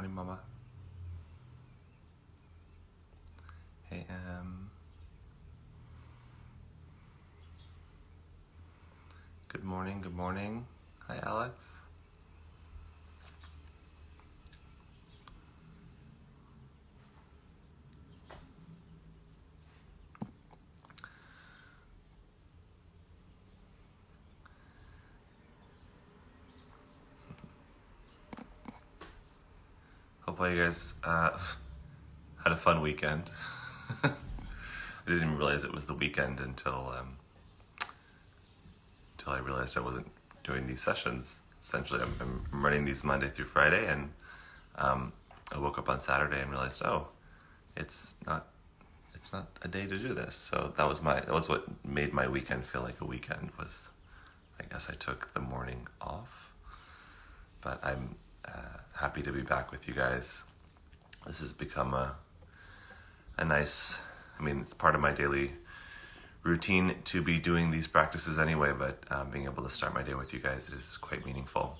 morning, Mama. Hey, Good morning, good morning. Hi, Alex. Hopefully you guys had a fun weekend. I didn't even realize it was the weekend until I realized I wasn't doing these sessions. Essentially, I'm running these Monday through Friday, and I woke up on Saturday and realized, oh, it's not a day to do this. So that was what made my weekend feel like a weekend. Was I guess I took the morning off, but I'm happy to be back with you guys. This has become a nice, it's part of my daily routine to be doing these practices anyway, but being able to start my day with you guys is quite meaningful.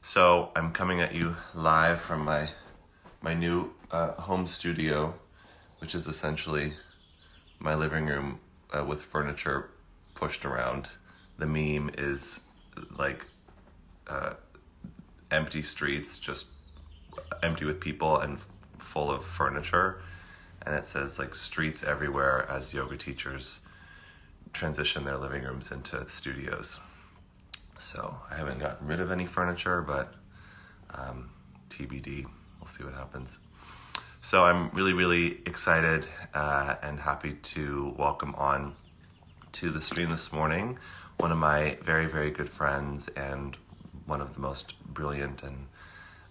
So I'm coming at you live from my new home studio, which is essentially my living room with furniture pushed around. The meme is like empty streets, just empty with people and full of furniture. And it says like streets everywhere as yoga teachers transition their living rooms into studios. So I haven't gotten rid of any furniture, but TBD, we'll see what happens. So I'm really, really excited and happy to welcome on to the stream this morning one of my very, very good friends and one of the most brilliant and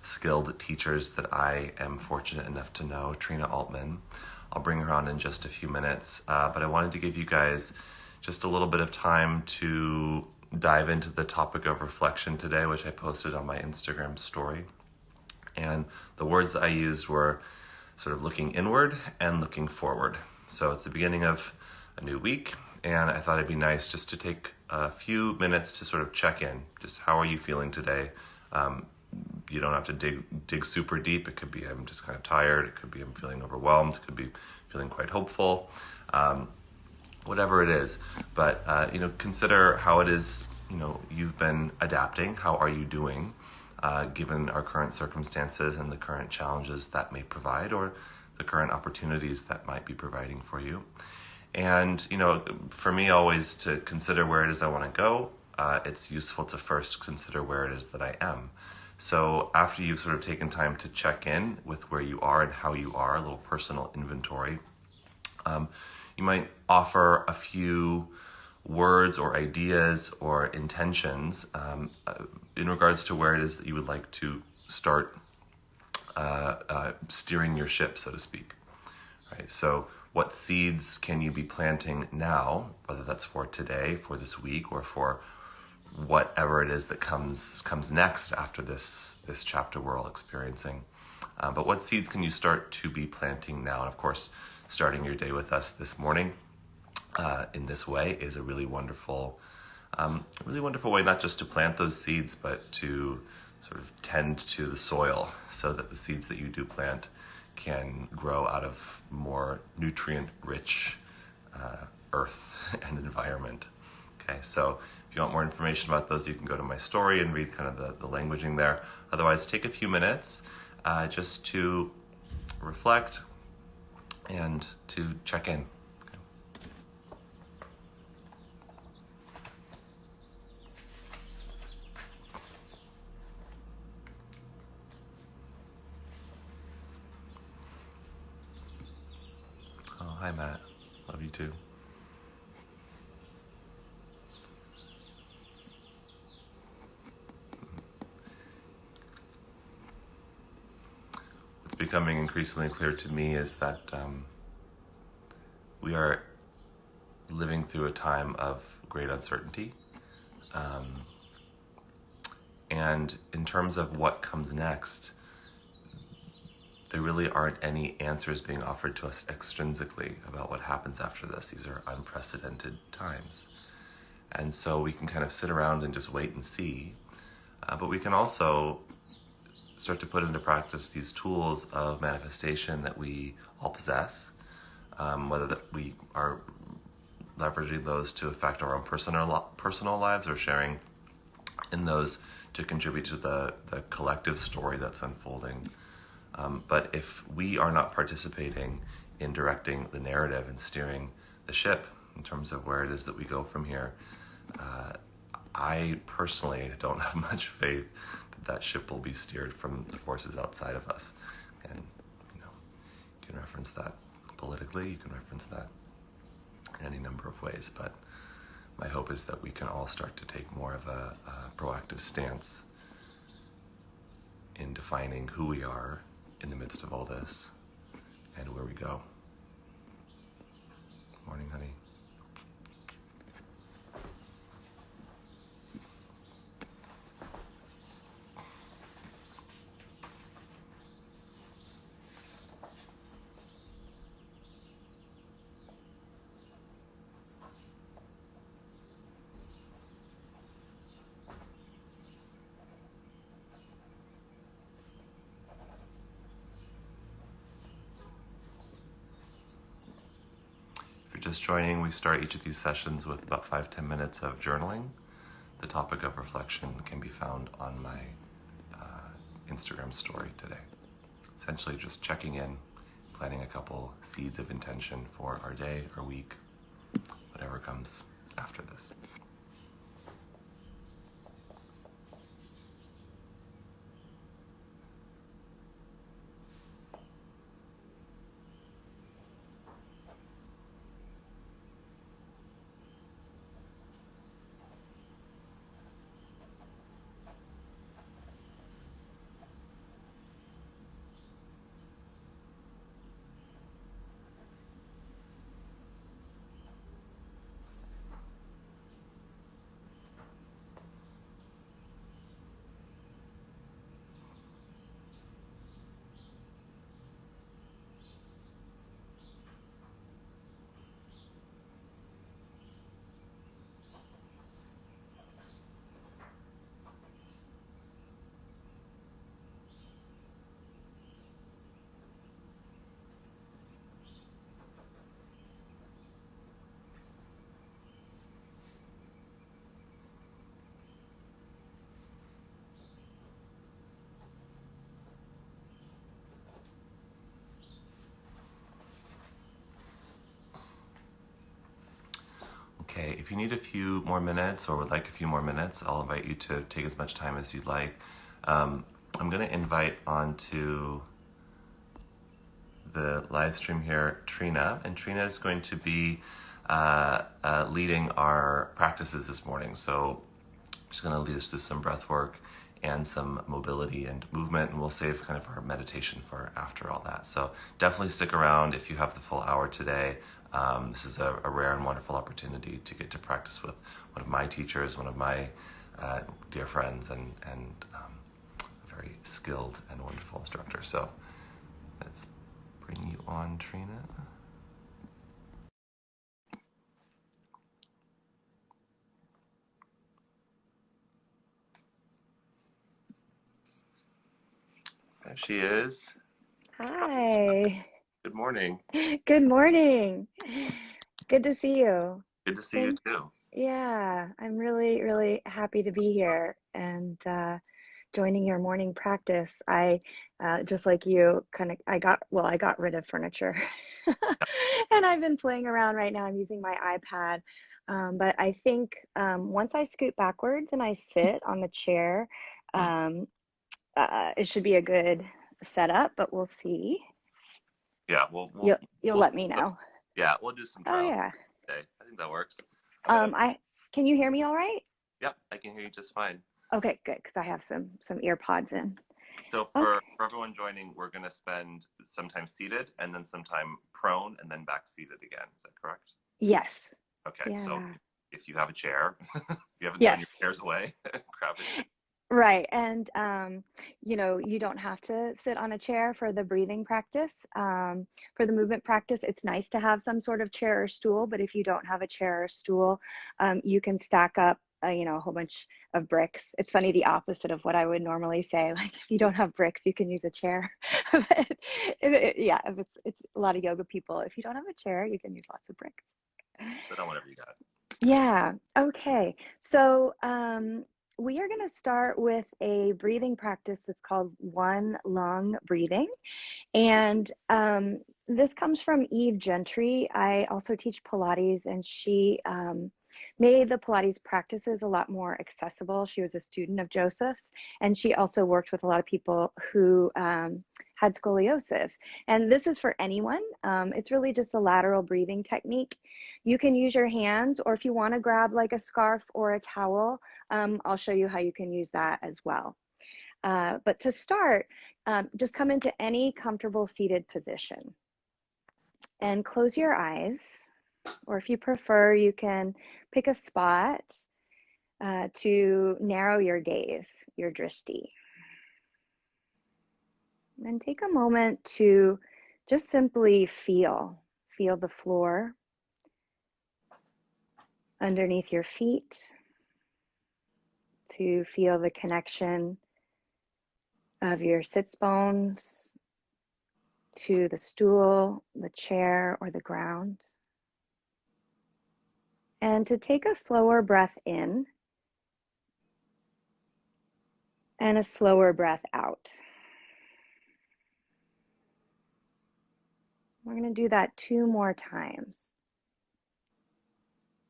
skilled teachers that I am fortunate enough to know, Trina Altman. I'll bring her on in just a few minutes, but I wanted to give you guys just a little bit of time to dive into the topic of reflection today, which I posted on my Instagram story. And the words that I used were sort of looking inward and looking forward. So it's the beginning of a new week, and I thought it'd be nice just to take a few minutes to sort of check in. Just how are you feeling today? You don't have to dig super deep. It could be I'm just kind of tired. It could be I'm feeling overwhelmed. It could be feeling quite hopeful. Whatever it is. But, consider how it is, you've been adapting. How are you doing given our current circumstances and the current challenges that may provide, or the current opportunities that might be providing for you? And, for me, always to consider where it is I want to go, it's useful to first consider where it is that I am. So after you've sort of taken time to check in with where you are and how you are, a little personal inventory, you might offer a few words or ideas or intentions in regards to where it is that you would like to start steering your ship, so to speak. Right? So what seeds can you be planting now, whether that's for today, for this week, or for whatever it is that comes next after this chapter we're all experiencing. But what seeds can you start to be planting now? And of course, starting your day with us this morning in this way is a really wonderful way, not just to plant those seeds, but to sort of tend to the soil so that the seeds that you do plant can grow out of more nutrient-rich earth and environment. Okay, so if you want more information about those, you can go to my story and read kind of the languaging there. Otherwise, take a few minutes just to reflect and to check in. Okay. Oh, hi, Matt. Love you too. Becoming increasingly clear to me is that we are living through a time of great uncertainty. And in terms of what comes next, there really aren't any answers being offered to us extrinsically about what happens after this. These are unprecedented times. And so we can kind of sit around and just wait and see. But we can also start to put into practice these tools of manifestation that we all possess, whether that we are leveraging those to affect our own personal lives or sharing in those to contribute to the collective story that's unfolding. But if we are not participating in directing the narrative and steering the ship in terms of where it is that we go from here, I personally don't have much faith that ship will be steered from the forces outside of us. And you can reference that politically, you can reference that in any number of ways, but my hope is that we can all start to take more of a proactive stance in defining who we are in the midst of all this and where we go. Morning, honey. Just joining, we start each of these sessions with about 5-10 minutes of journaling. The topic of reflection can be found on my Instagram story today. Essentially just checking in, planting a couple seeds of intention for our day or week, whatever comes after this. Okay, if you need a few more minutes or would like a few more minutes, I'll invite you to take as much time as you'd like. I'm going to invite onto the live stream here Trina, and Trina is going to be leading our practices this morning. So she's going to lead us through some breath work and some mobility and movement, and we'll save kind of our meditation for after all that. So definitely stick around if you have the full hour today. This is a rare and wonderful opportunity to get to practice with one of my teachers, one of my dear friends, and a very skilled and wonderful instructor. So let's bring you on, Trina. There she is. Hi. Good morning. Good morning. Good to see you. Good to see you too. Yeah, I'm really, really happy to be here and joining your morning practice. I just like you, I got rid of furniture and I've been playing around right now. I'm using my iPad. But I think once I scoot backwards and I sit on the chair, it should be a good setup, but we'll see. Yeah, You'll let me know. Yeah, we'll do some trial. Oh yeah. Okay, I think that works. Can you hear me all right? Yep, I can hear you just fine. Okay, good, because I have some ear pods in. So for everyone joining, we're going to spend some time seated and then some time prone and then back seated again. Is that correct? Yes. Okay, yeah. So if you have a chair, you haven't yes. thrown your chairs away, grab a chair. Right, and you don't have to sit on a chair for the breathing practice. For the movement practice, it's nice to have some sort of chair or stool, but if you don't have a chair or stool, you can stack up a whole bunch of bricks. It's funny, the opposite of what I would normally say. Like, if you don't have bricks, you can use a chair. But yeah, if it's a lot of yoga people. If you don't have a chair, you can use lots of bricks. Put on whatever you got. Yeah. Okay. So we are going to start with a breathing practice that's called one lung breathing. And this comes from Eve Gentry. I also teach Pilates, and she made the Pilates practices a lot more accessible. She was a student of Joseph's, and she also worked with a lot of people who had scoliosis. And this is for anyone. It's really just a lateral breathing technique. You can use your hands, or if you want to grab like a scarf or a towel, I'll show you how you can use that as well. But to start, just come into any comfortable seated position and close your eyes, or if you prefer, you can pick a spot to narrow your gaze, your drishti. And take a moment to just simply feel the floor underneath your feet, to feel the connection of your sits bones to the stool, the chair, or the ground. And to take a slower breath in and a slower breath out. We're going to do that 2 more times.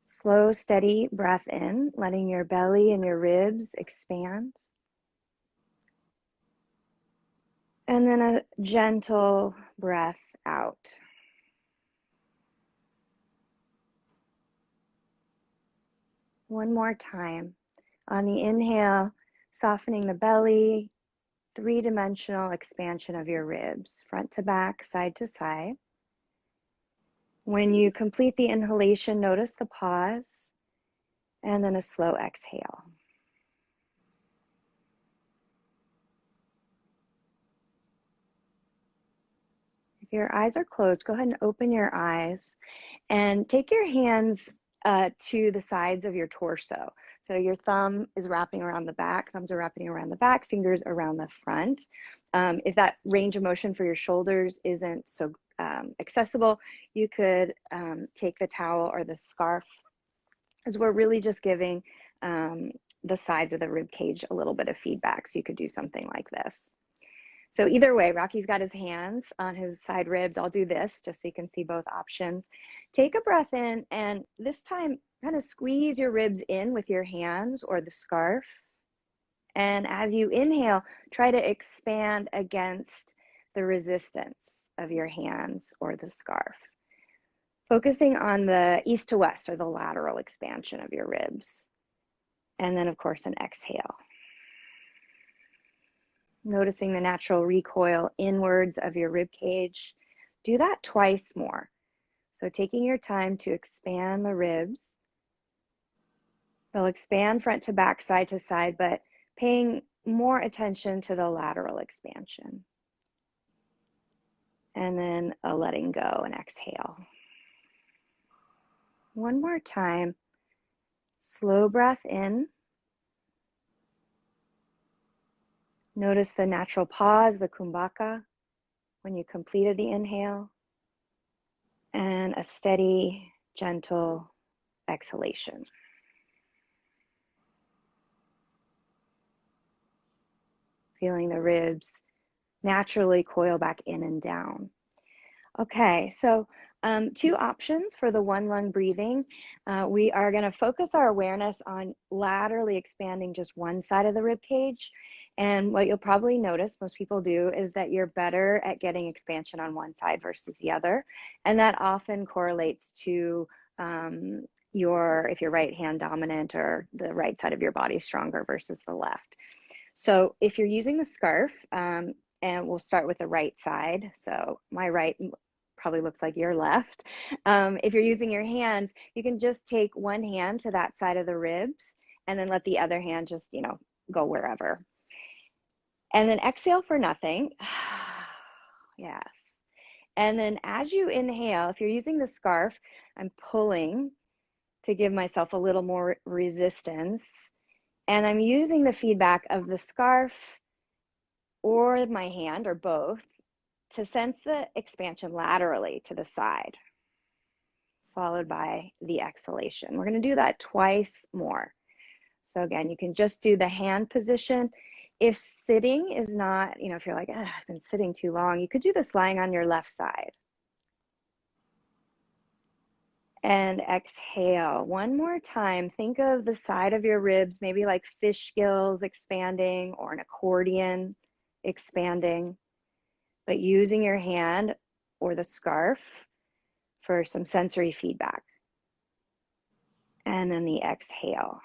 Slow, steady breath in, letting your belly and your ribs expand. And then a gentle breath out. One more time. On the inhale, softening the belly, 3-dimensional expansion of your ribs, front to back, side to side. When you complete the inhalation, notice the pause, and then a slow exhale. If your eyes are closed, go ahead and open your eyes and take your hands to the sides of your torso. So your thumb is wrapping around the back, thumbs are wrapping around the back, fingers around the front. If that range of motion for your shoulders isn't so accessible, you could take the towel or the scarf, as we're really just giving the sides of the rib cage a little bit of feedback. So you could do something like this. So either way, Rocky's got his hands on his side ribs. I'll do this just so you can see both options. Take a breath in, and this time kind of squeeze your ribs in with your hands or the scarf. And as you inhale, try to expand against the resistance of your hands or the scarf, focusing on the east to west or the lateral expansion of your ribs. And then, of course, an exhale. Noticing the natural recoil inwards of your rib cage. Do that twice more. So taking your time to expand the ribs. They'll expand front to back, side to side, but paying more attention to the lateral expansion. And then a letting go and exhale. One more time. Slow breath in. Notice the natural pause, the kumbhaka, when you completed the inhale, and a steady, gentle exhalation. Feeling the ribs naturally coil back in and down. Okay, so 2 options for the one lung breathing. We are going to focus our awareness on laterally expanding just one side of the rib cage. And what you'll probably notice most people do is that you're better at getting expansion on one side versus the other. And that often correlates to if you're right hand dominant, or the right side of your body stronger versus the left. So if you're using the scarf, and we'll start with the right side. So my right probably looks like your left. If you're using your hands, you can just take one hand to that side of the ribs and then let the other hand just, go wherever. And then exhale for nothing. Yes. And then as you inhale, if you're using the scarf, I'm pulling to give myself a little more resistance. And I'm using the feedback of the scarf or my hand or both to sense the expansion laterally to the side, followed by the exhalation. We're going to do that twice more. So again, you can just do the hand position. If sitting is not, if you're like, I've been sitting too long, you could do this lying on your left side. And exhale. One more time. Think of the side of your ribs, maybe like fish gills expanding or an accordion expanding, but using your hand or the scarf for some sensory feedback. And then the exhale.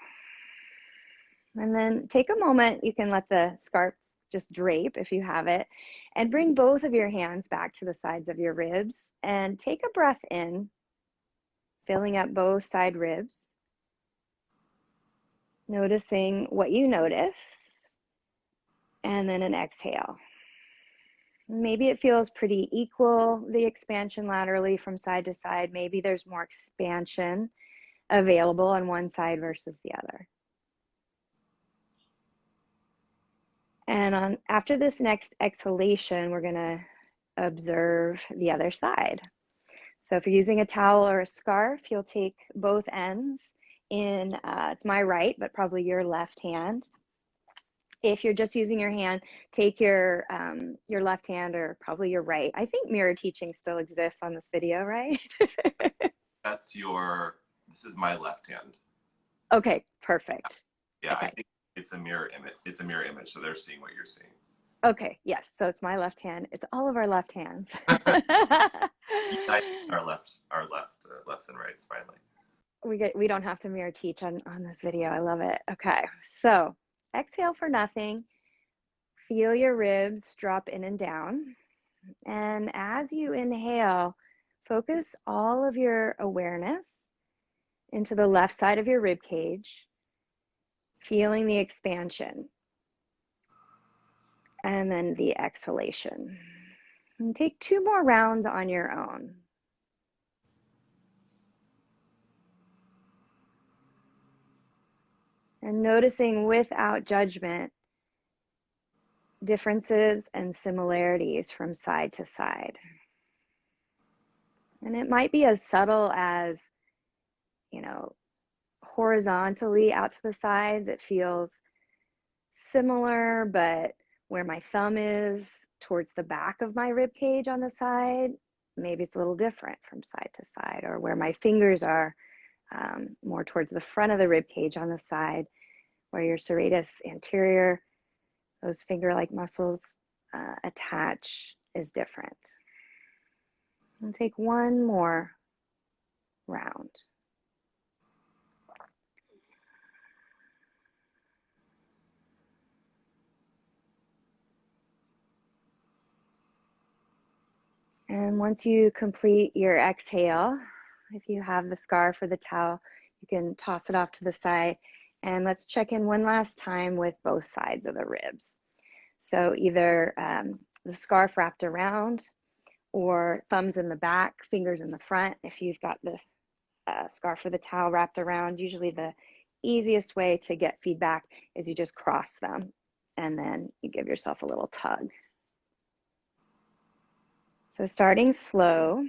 And then take a moment. You can let the scarf just drape if you have it, and bring both of your hands back to the sides of your ribs and take a breath in, filling up both side ribs, noticing what you notice, and then an exhale. Maybe it feels pretty equal, the expansion laterally from side to side. Maybe there's more expansion available on one side versus the other. And after this next exhalation, we're going to observe the other side. So if you're using a towel or a scarf, you'll take both ends in, it's my right, but probably your left hand. If you're just using your hand, take your left hand or probably your right. I think mirror teaching still exists on this video, right? This is my left hand. Okay, perfect. Yeah, okay. I think it's a mirror image. It's a mirror image, so they're seeing what you're seeing. Okay, yes. So it's my left hand. It's all of our left hands. our lefts and rights finally. We don't have to mirror teach on this video. I love it. Okay, so exhale for nothing. Feel your ribs drop in and down. And as you inhale, focus all of your awareness into the left side of your rib cage, feeling the expansion. And then the exhalation. And take 2 more rounds on your own. And noticing without judgment differences and similarities from side to side. And it might be as subtle as, horizontally out to the sides, it feels similar, but where my thumb is towards the back of my rib cage on the side, maybe it's a little different from side to side, or where my fingers are more towards the front of the rib cage on the side, where your serratus anterior, those finger-like muscles attach, is different. And take 1 more round. And once you complete your exhale, if you have the scarf or the towel, you can toss it off to the side. And let's check in one last time with both sides of the ribs. So either the scarf wrapped around or thumbs in the back, fingers in the front. If you've got the scarf or the towel wrapped around, usually the easiest way to get feedback is you just cross them and then you give yourself a little tug. So starting slow,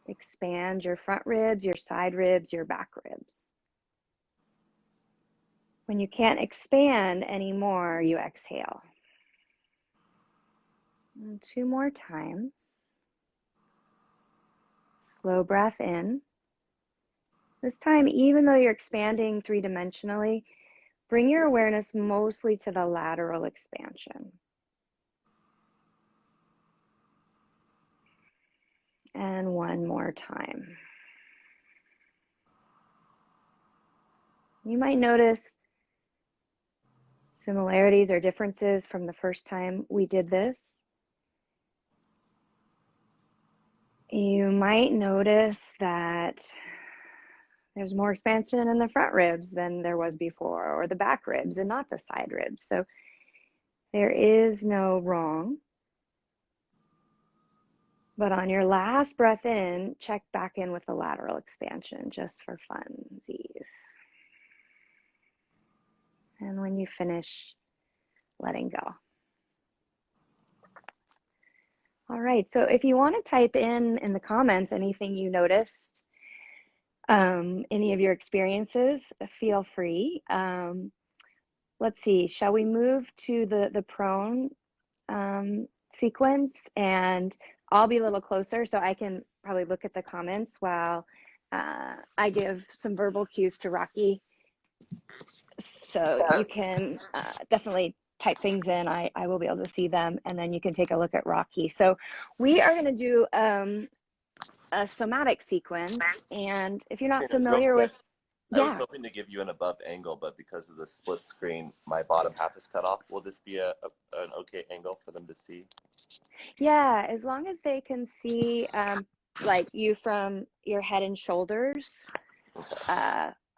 expand your front ribs, your side ribs, your back ribs. When you can't expand anymore, you exhale. And 2 more times. Slow breath in. This time, even though you're expanding 3-dimensionally, bring your awareness mostly to the lateral expansion. And 1 more time. You might notice similarities or differences from the first time we did this. You might notice that there's more expansion in the front ribs than there was before, or the back ribs and not the side ribs. So there is no wrong. But on your last breath in, check back in with the lateral expansion just for funsies. And when you finish, letting go. All right, so if you want to type in the comments anything you noticed, any of your experiences, feel free. Let's see, shall we move to the prone sequence? And I'll be a little closer so I can probably look at the comments while I give some verbal cues to Rocky. So you can definitely type things in. I will be able to see them, and then you can take a look at Rocky. So we are going to do a somatic sequence, and if you're not familiar with, I was yeah, hoping to give you an above angle, but because of the split screen, my bottom half is cut off. Will this be an okay angle for them to see? yeah, as long as they can see like you from your head and shoulders,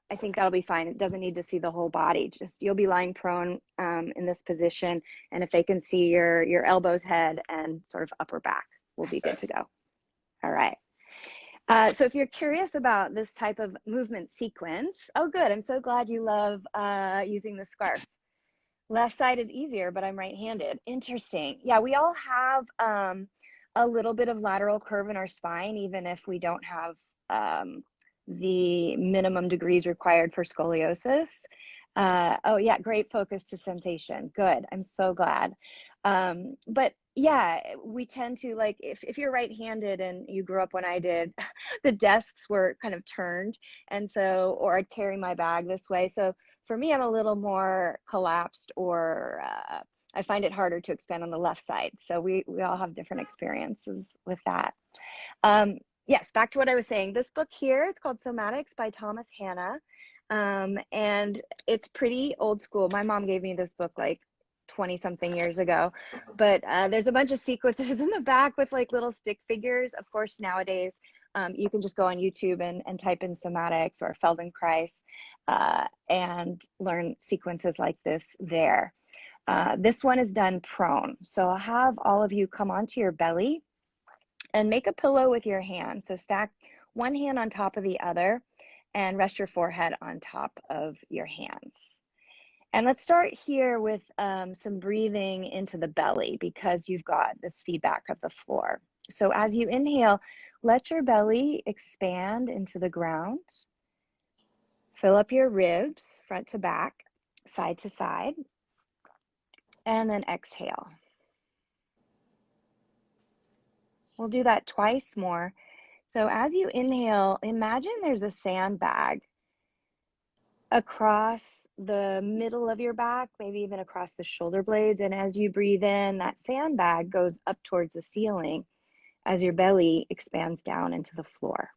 I think that'll be fine. It doesn't need to see the whole body. Just you'll be lying prone in this position, and if they can see your elbows, head, and sort of upper back, we'll be good to go. All right. So if you're curious about this type of movement sequence, oh, good. I'm so glad you love using the scarf. Left side is easier, but I'm right-handed. Interesting. Yeah, we all have a little bit of lateral curve in our spine, even if we don't have the minimum degrees required for scoliosis. Oh, yeah, great focus to sensation. Good. I'm so glad. But yeah, we tend to like, if you're right-handed and you grew up when I did, the desks were kind of turned. And so, or I'd carry my bag this way. So for me, I'm a little more collapsed, or I find it harder to expand on the left side. So we all have different experiences with that. Yes, back to what I was saying. This book here, it's called Somatics by Thomas Hanna. And it's pretty old school. My mom gave me this book like 20 something years ago, but there's a bunch of sequences in the back with like little stick figures. Of course, nowadays, you can just go on YouTube and type in somatics or Feldenkrais and learn sequences like this there. This one is done prone. So I'll have all of you come onto your belly and make a pillow with your hand. So stack one hand on top of the other and rest your forehead on top of your hands. And let's start here with some breathing into the belly, because you've got this feedback of the floor. So as you inhale, let your belly expand into the ground. Fill up your ribs, front to back, side to side, and then exhale. We'll do that twice more. So as you inhale, imagine there's a sandbag across the middle of your back, maybe even across the shoulder blades. And as you breathe in, that sandbag goes up towards the ceiling as your belly expands down into the floor.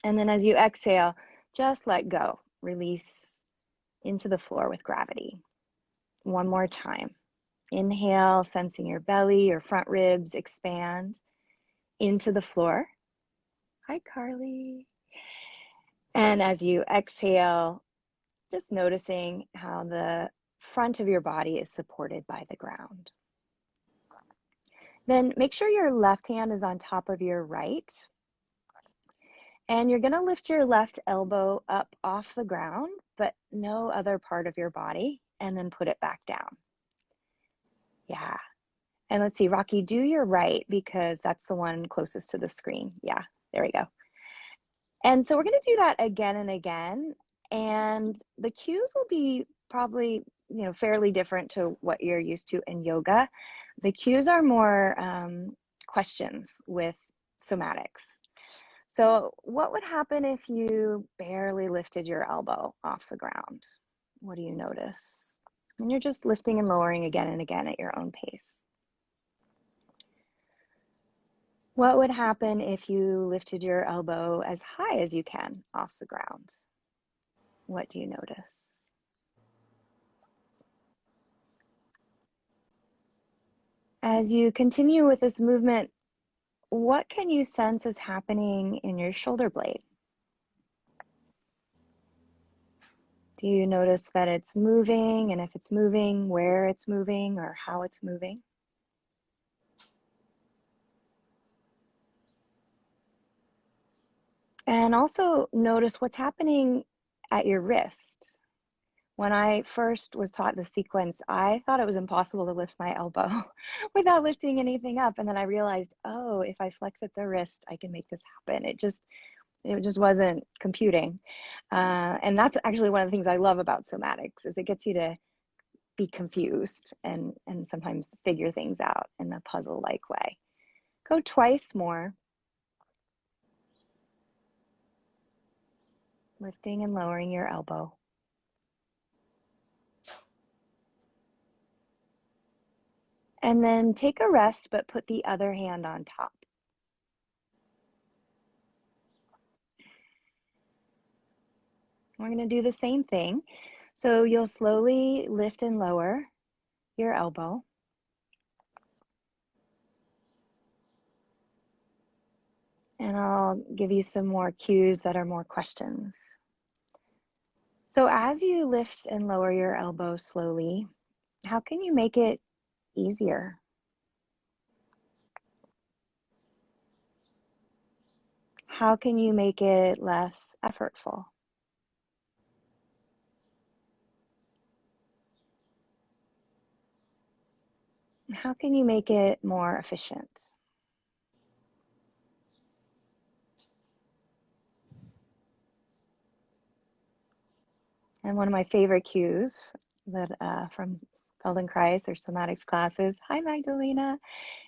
And then as you exhale, just let go, release into the floor with gravity. One more time. Inhale, sensing your belly, your front ribs expand into the floor. Hi, Carly. And as you exhale, just noticing how the front of your body is supported by the ground. Then make sure your left hand is on top of your right. And you're going to lift your left elbow up off the ground, but no other part of your body, and then put it back down. Yeah. And let's see, Rocky, do your right, because that's the one closest to the screen. Yeah, there we go. And so we're going to do that again and again. And the cues will be probably, fairly different to what you're used to in yoga. The cues are more questions with somatics. So what would happen if you barely lifted your elbow off the ground? What do you notice? And you're just lifting and lowering again and again at your own pace. What would happen if you lifted your elbow as high as you can off the ground? What do you notice? As you continue with this movement, what can you sense is happening in your shoulder blade? Do you notice that it's moving, and if it's moving, where it's moving or how it's moving? And also notice what's happening at your wrist. When I first was taught the sequence, I thought it was impossible to lift my elbow without lifting anything up. And then I realized, oh, if I flex at the wrist, I can make this happen. It just wasn't computing. And that's actually one of the things I love about somatics is it gets you to be confused and sometimes figure things out in a puzzle-like way. Go twice more, lifting and lowering your elbow. And then take a rest, but put the other hand on top. We're going to do the same thing. So you'll slowly lift and lower your elbow. And I'll give you some more cues that are more questions. So as you lift and lower your elbow slowly, how can you make it easier? How can you make it less effortful? How can you make it more efficient? And one of my favorite cues that from Feldenkrais or somatics classes, hi Magdalena,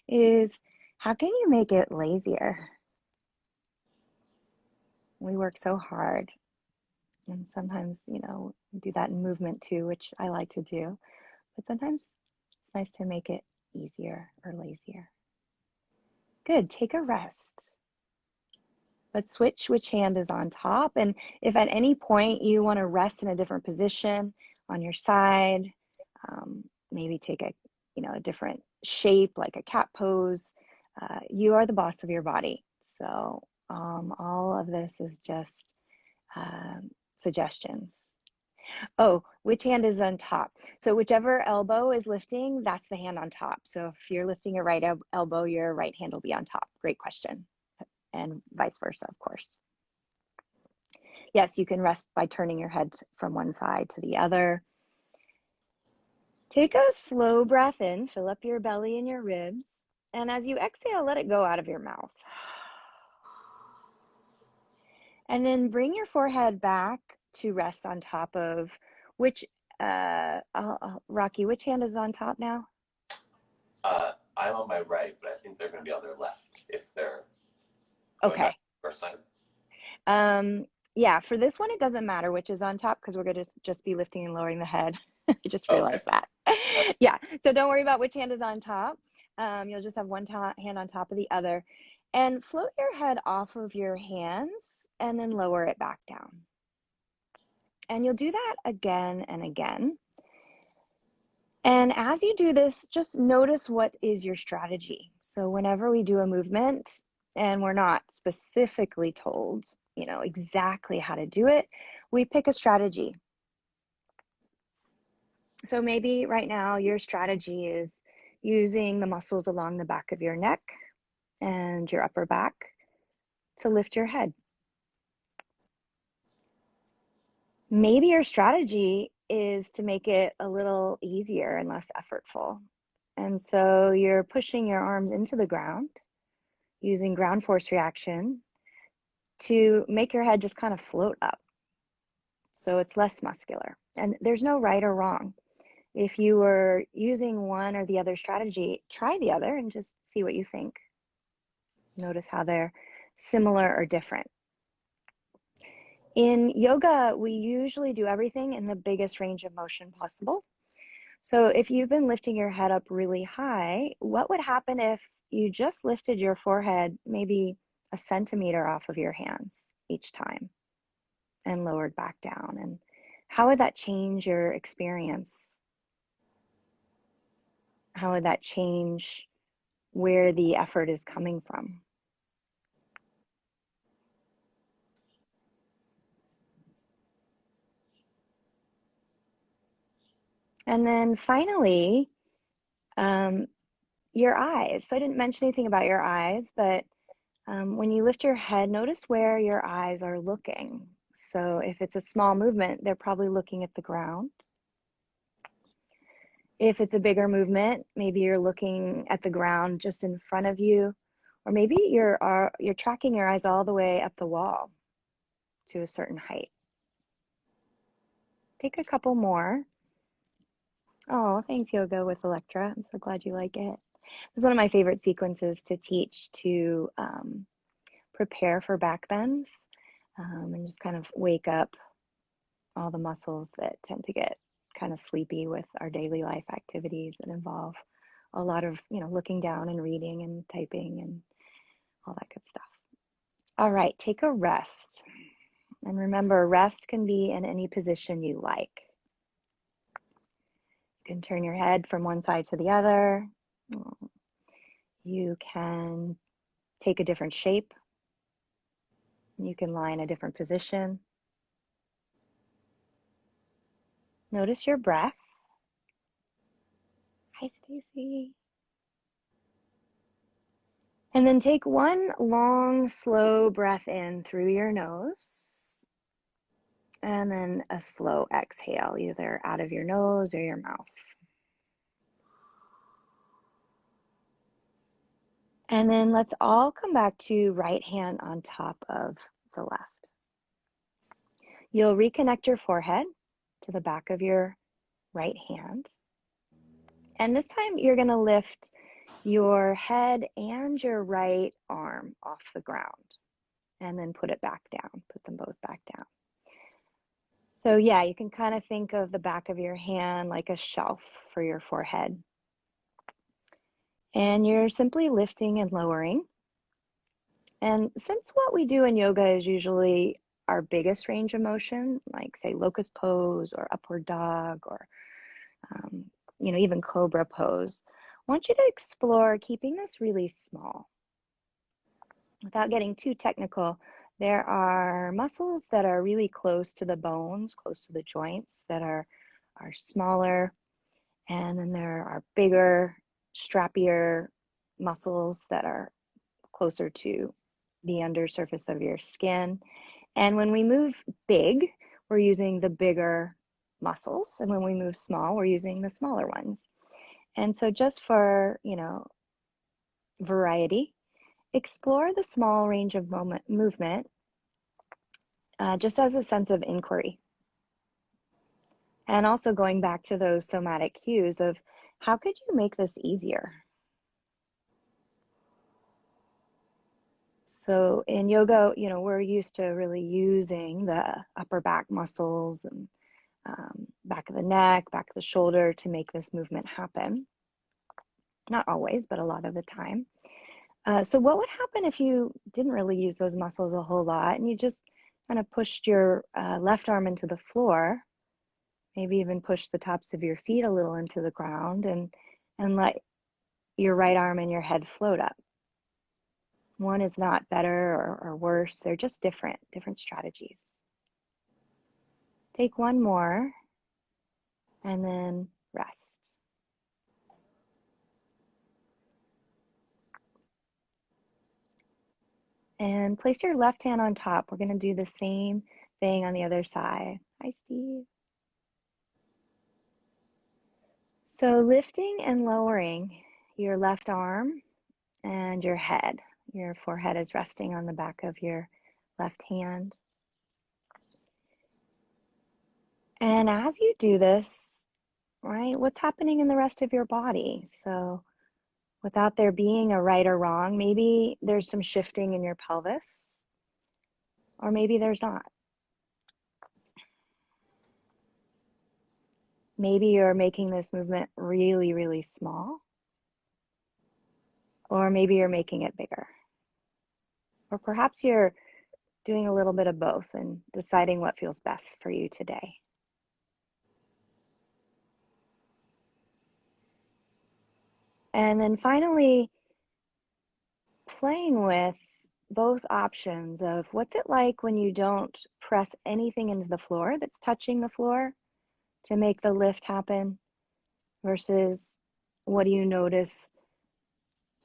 is how can you make it lazier? We work so hard, and sometimes, we do that in movement too, which I like to do, but sometimes it's nice to make it easier or lazier. Good, take a rest. But switch which hand is on top. And if at any point you want to rest in a different position on your side, maybe take a different shape like a cat pose, you are the boss of your body. So all of this is just suggestions. Oh, which hand is on top? So whichever elbow is lifting, that's the hand on top. So if you're lifting your right elbow, your right hand will be on top. Great question. And vice versa, of course. Yes, you can rest by turning your head from one side to the other. Take a slow breath in, fill up your belly and your ribs. And as you exhale, let it go out of your mouth. And then bring your forehead back to rest on top of which, Rocky, which hand is on top now? I'm on my right, but I think they're going to be on their left if they're going Okay. back first side. Yeah, for this one, it doesn't matter which is on top because we're going to just be lifting and lowering the head. I just realized that. Yeah, so don't worry about which hand is on top. You'll just have one hand on top of the other. And float your head off of your hands and then lower it back down. And you'll do that again and again. And as you do this, just notice what is your strategy. So whenever we do a movement and we're not specifically told, exactly how to do it, we pick a strategy. So maybe right now your strategy is using the muscles along the back of your neck and your upper back to lift your head. Maybe your strategy is to make it a little easier and less effortful. And so you're pushing your arms into the ground using ground force reaction to make your head just kind of float up. So it's less muscular. And there's no right or wrong. If you were using one or the other strategy, try the other and just see what you think. Notice how they're similar or different. In yoga, we usually do everything in the biggest range of motion possible. So if you've been lifting your head up really high, what would happen if you just lifted your forehead maybe a centimeter off of your hands each time and lowered back down? And how would that change your experience? How would that change where the effort is coming from? And then finally, your eyes. So I didn't mention anything about your eyes, but When you lift your head, notice where your eyes are looking. So if it's a small movement, they're probably looking at the ground. If it's a bigger movement, maybe you're looking at the ground just in front of you, or maybe you're tracking your eyes all the way up the wall to a certain height. Take a couple more. Oh, thanks, Yoga with Electra. I'm so glad you like it. This is one of my favorite sequences to teach to prepare for back bends and just kind of wake up all the muscles that tend to get kind of sleepy with our daily life activities that involve a lot of, looking down and reading and typing and all that good stuff. All right, take a rest. And remember, rest can be in any position you like. You can turn your head from one side to the other. You can take a different shape. You can lie in a different position. Notice your breath. Hi, Stacy. And then take one long, slow breath in through your nose. And then a slow exhale, either out of your nose or your mouth. And then let's all come back to right hand on top of the left. You'll reconnect your forehead to the back of your right hand. And this time you're going to lift your head and your right arm off the ground and then put it back down, put them both back down. So yeah, you can kind of think of the back of your hand like a shelf for your forehead. And you're simply lifting and lowering. And since what we do in yoga is usually our biggest range of motion, like say locust pose or upward dog or even cobra pose, I want you to explore keeping this really small. Without getting too technical, there are muscles that are really close to the bones, close to the joints that are smaller. And then there are bigger, strappier muscles that are closer to the undersurface of your skin. And when we move big, we're using the bigger muscles. And when we move small, we're using the smaller ones. And so just for, variety, explore the small range of movement just as a sense of inquiry. And also going back to those somatic cues of how could you make this easier? So in yoga, we're used to really using the upper back muscles and back of the neck, back of the shoulder to make this movement happen. Not always, but a lot of the time. So what would happen if you didn't really use those muscles a whole lot and you just kind of pushed your left arm into the floor, maybe even push the tops of your feet a little into the ground and let your right arm and your head float up? One is not better or worse. They're just different strategies. Take one more and then rest. And place your left hand on top. We're going to do the same thing on the other side. Hi, Steve. So lifting and lowering your left arm and your head. Your forehead is resting on the back of your left hand. And as you do this, right, what's happening in the rest of your body? So without there being a right or wrong, maybe there's some shifting in your pelvis, or maybe there's not. Maybe you're making this movement really, really small, or maybe you're making it bigger. Or perhaps you're doing a little bit of both and deciding what feels best for you today. And then finally, playing with both options of what's it like when you don't press anything into the floor that's touching the floor to make the lift happen versus what do you notice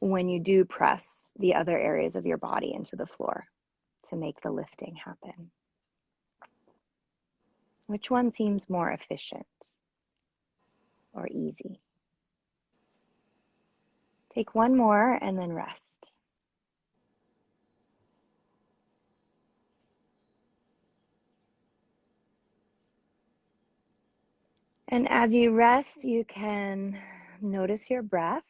when you do press the other areas of your body into the floor to make the lifting happen? Which one seems more efficient or easy? Take one more and then rest. And as you rest, you can notice your breath.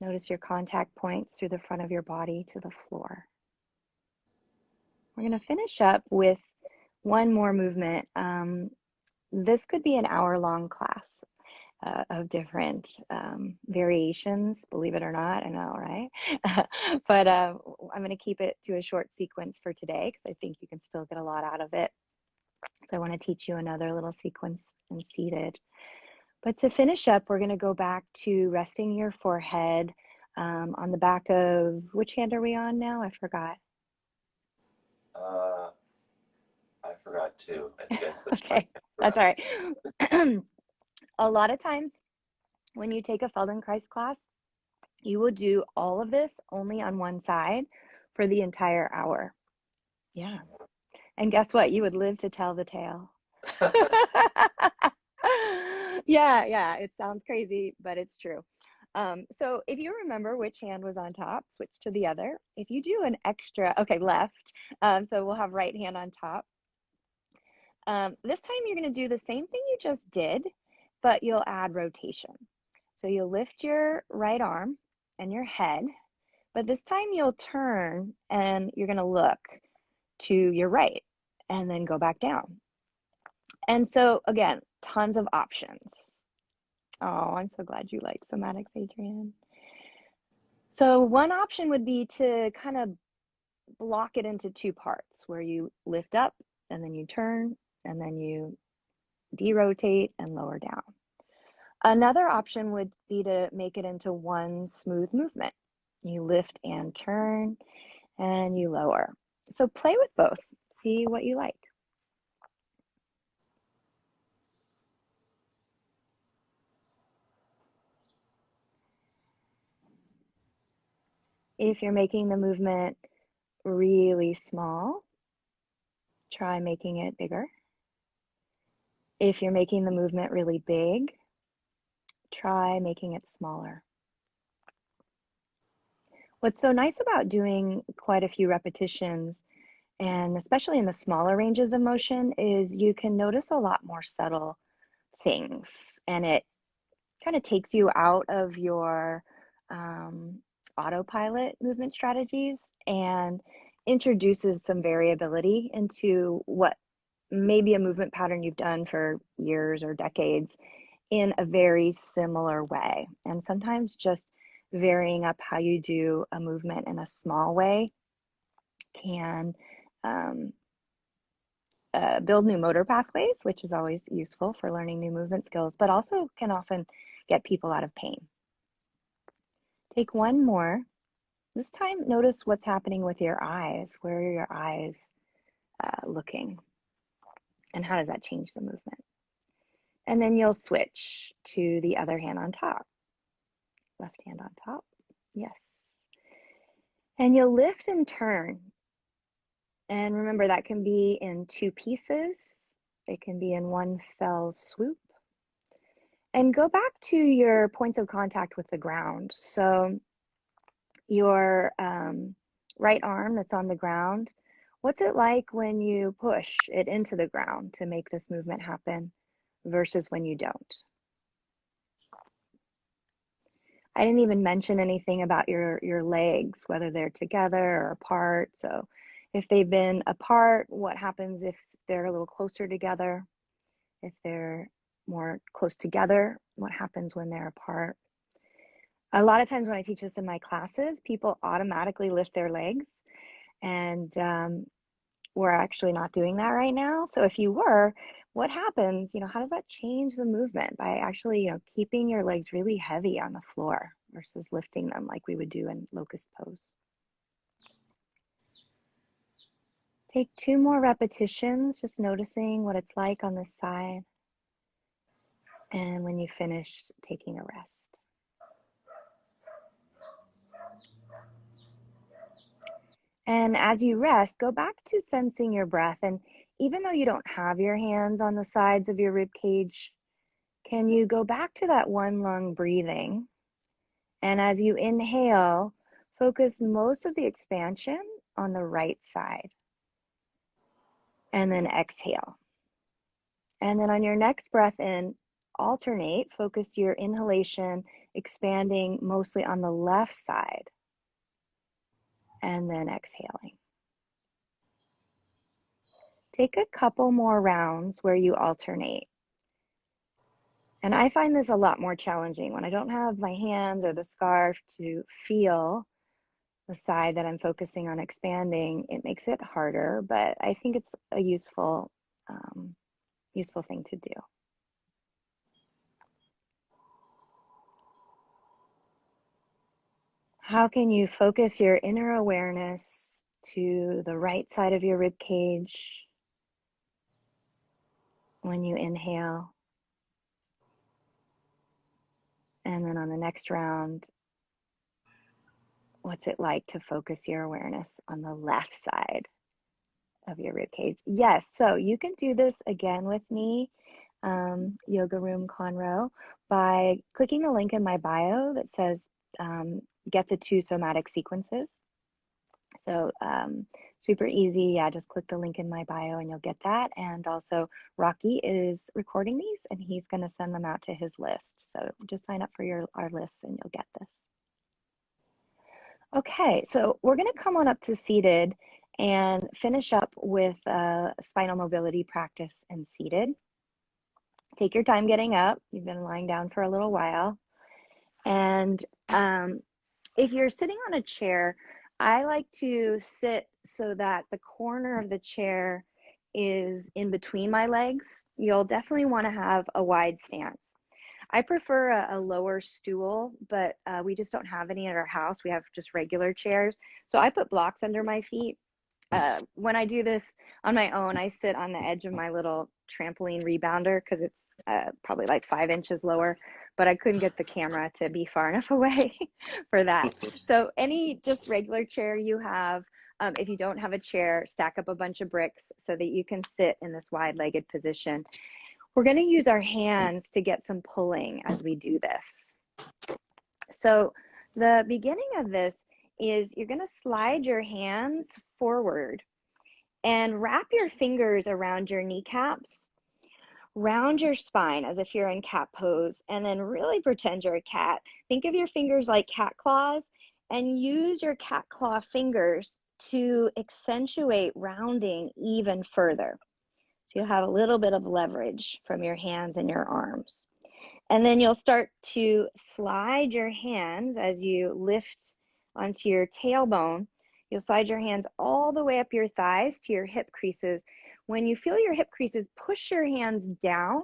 Notice your contact points through the front of your body to the floor. We're going to finish up with one more movement. This could be an hour-long class of different variations, believe it or not, I know, right? But I'm going to keep it to a short sequence for today because I think you can still get a lot out of it. So I want to teach you another little sequence in seated. But to finish up, we're going to go back to resting your forehead on the back of, which hand are we on now? I forgot. I forgot too. I think I switched my Okay, that's all right. A lot of times when you take a Feldenkrais class, you will do all of this only on one side for the entire hour. Yeah. And guess what? You would live to tell the tale. Yeah, it sounds crazy, but it's true. So if you remember which hand was on top, switch to the other. If you do an extra, okay, left. So we'll have right hand on top. This time you're going to do the same thing you just did, but you'll add rotation. So you'll lift your right arm and your head, but this time you'll turn and you're going to look to your right and then go back down. And so again, tons of options. Oh, I'm so glad you like somatics, Adrienne. So one option would be to kind of block it into two parts where you lift up and then you turn and then you derotate and lower down. Another option would be to make it into one smooth movement. You lift and turn and you lower. So play with both, see what you like. If you're making the movement really small, try making it bigger. If you're making the movement really big, try making it smaller. What's so nice about doing quite a few repetitions, and especially in the smaller ranges of motion, is you can notice a lot more subtle things, and it kind of takes you out of your autopilot movement strategies and introduces some variability into what may be a movement pattern you've done for years or decades in a very similar way. And sometimes just varying up how you do a movement in a small way can build new motor pathways, which is always useful for learning new movement skills, but also can often get people out of pain. Take one more. This time, notice what's happening with your eyes. Where are your eyes looking? And how does that change the movement? And then you'll switch to the other hand on top. Left hand on top. Yes. And you'll lift and turn. And remember, that can be in two pieces. It can be in one fell swoop. And go back to your points of contact with the ground. So your right arm that's on the ground, what's it like when you push it into the ground to make this movement happen versus when you don't? I didn't even mention anything about your legs, whether they're together or apart. So if they've been apart, what happens if they're a little closer together? If they're more close together, what happens when they're apart? A lot of times when I teach this in my classes, people automatically lift their legs, and we're actually not doing that right now. So if you were, what happens, how does that change the movement by actually, keeping your legs really heavy on the floor versus lifting them like we would do in locust pose? Take two more repetitions, just noticing what it's like on this side. And when you finish, taking a rest. And as you rest, go back to sensing your breath. And even though you don't have your hands on the sides of your rib cage, can you go back to that one lung breathing? And as you inhale, focus most of the expansion on the right side. And then exhale. And then on your next breath in, alternate, focus your inhalation, expanding mostly on the left side. And then exhaling. Take a couple more rounds where you alternate. And I find this a lot more challenging when I don't have my hands or the scarf to feel the side that I'm focusing on expanding. It makes it harder, but I think it's a useful thing to do. How can you focus your inner awareness to the right side of your rib cage when you inhale? And then on the next round, what's it like to focus your awareness on the left side of your rib cage? Yes, so you can do this again with me, Yoga Room Conroe, by clicking the link in my bio that says get the 2 somatic sequences. So super easy. Yeah, just click the link in my bio and you'll get that. And also Rocky is recording these and he's going to send them out to his list. So just sign up for our list and you'll get this. Okay, so we're going to come on up to seated and finish up with spinal mobility practice and seated. Take your time getting up. You've been lying down for a little while. And if you're sitting on a chair, I like to sit so that the corner of the chair is in between my legs. You'll definitely want to have a wide stance. I prefer a lower stool, but we just don't have any at our house. We have just regular chairs. So I put blocks under my feet. When I do this on my own, I sit on the edge of my little trampoline rebounder because it's probably like 5 inches lower, but I couldn't get the camera to be far enough away for that. So any just regular chair you have, if you don't have a chair, stack up a bunch of bricks so that you can sit in this wide-legged position. We're going to use our hands to get some pulling as we do this. So the beginning of this is you're going to slide your hands forward and wrap your fingers around your kneecaps, round your spine as if you're in cat pose, and then really pretend you're a cat. Think of your fingers like cat claws and use your cat claw fingers to accentuate rounding even further. So you'll have a little bit of leverage from your hands and your arms. And then you'll start to slide your hands as you lift onto your tailbone. You'll slide your hands all the way up your thighs to your hip creases. When you feel your hip creases, push your hands down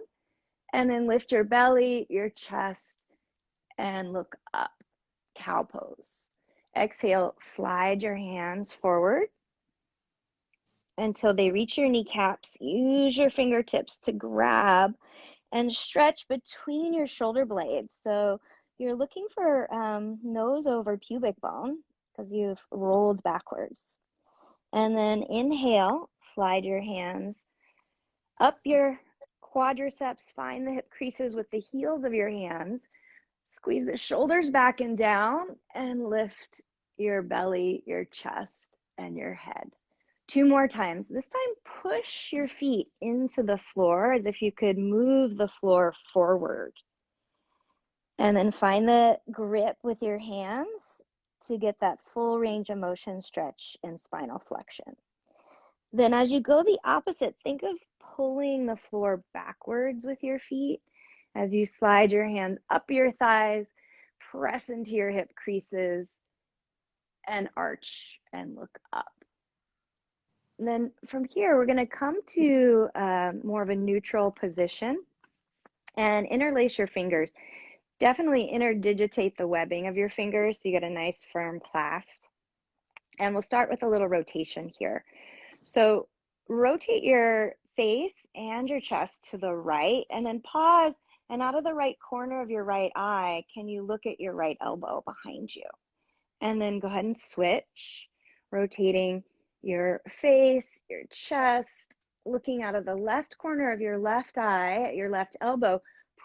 and then lift your belly, your chest, and look up, cow pose. Exhale, slide your hands forward until they reach your kneecaps. Use your fingertips to grab and stretch between your shoulder blades. So you're looking for nose over pubic bone because you've rolled backwards. And then inhale, slide your hands up your quadriceps, find the hip creases with the heels of your hands, squeeze the shoulders back and down, and lift your belly, your chest, and your head. 2 more times. This time, push your feet into the floor as if you could move the floor forward. And then find the grip with your hands to get that full range of motion stretch and spinal flexion. Then as you go the opposite, think of pulling the floor backwards with your feet as you slide your hands up your thighs, press into your hip creases, and arch and look up. And then from here, we're going to come to more of a neutral position and interlace your fingers. Definitely interdigitate the webbing of your fingers so you get a nice firm clasp. And we'll start with a little rotation here. So rotate your face and your chest to the right and then pause, and out of the right corner of your right eye, can you look at your right elbow behind you? And then go ahead and switch. rotating your face, your chest, looking out of the left corner of your left eye at your left elbow,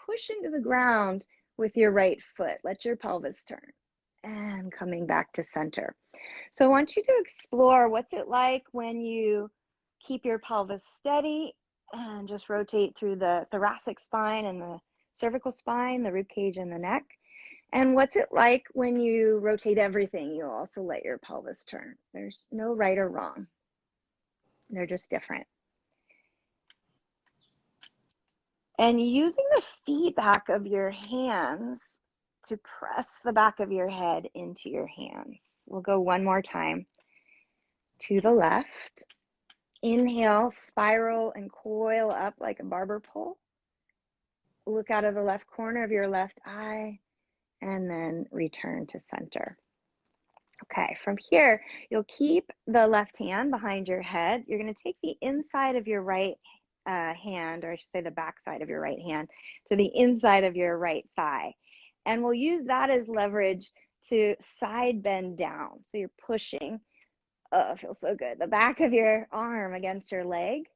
push into the ground with your right foot. Let your pelvis turn and coming back to center. So I want you to explore what's it like when you keep your pelvis steady and just rotate through the thoracic spine and the cervical spine, the rib cage and the neck. And what's it like when you rotate everything? You also let your pelvis turn. There's no right or wrong. They're just different. And using the feedback of your hands to press the back of your head into your hands. We'll go one more time. To the left. Inhale, spiral and coil up like a barber pole. Look out of the left corner of your left eye and then return to center. Okay, from here, you'll keep the left hand behind your head. You're going to take the inside of your right hand, or I should say the back side of your right hand, to the inside of your right thigh. And we'll use that as leverage to side bend down. So you're pushing, oh, it feels so good, the back of your arm against your leg.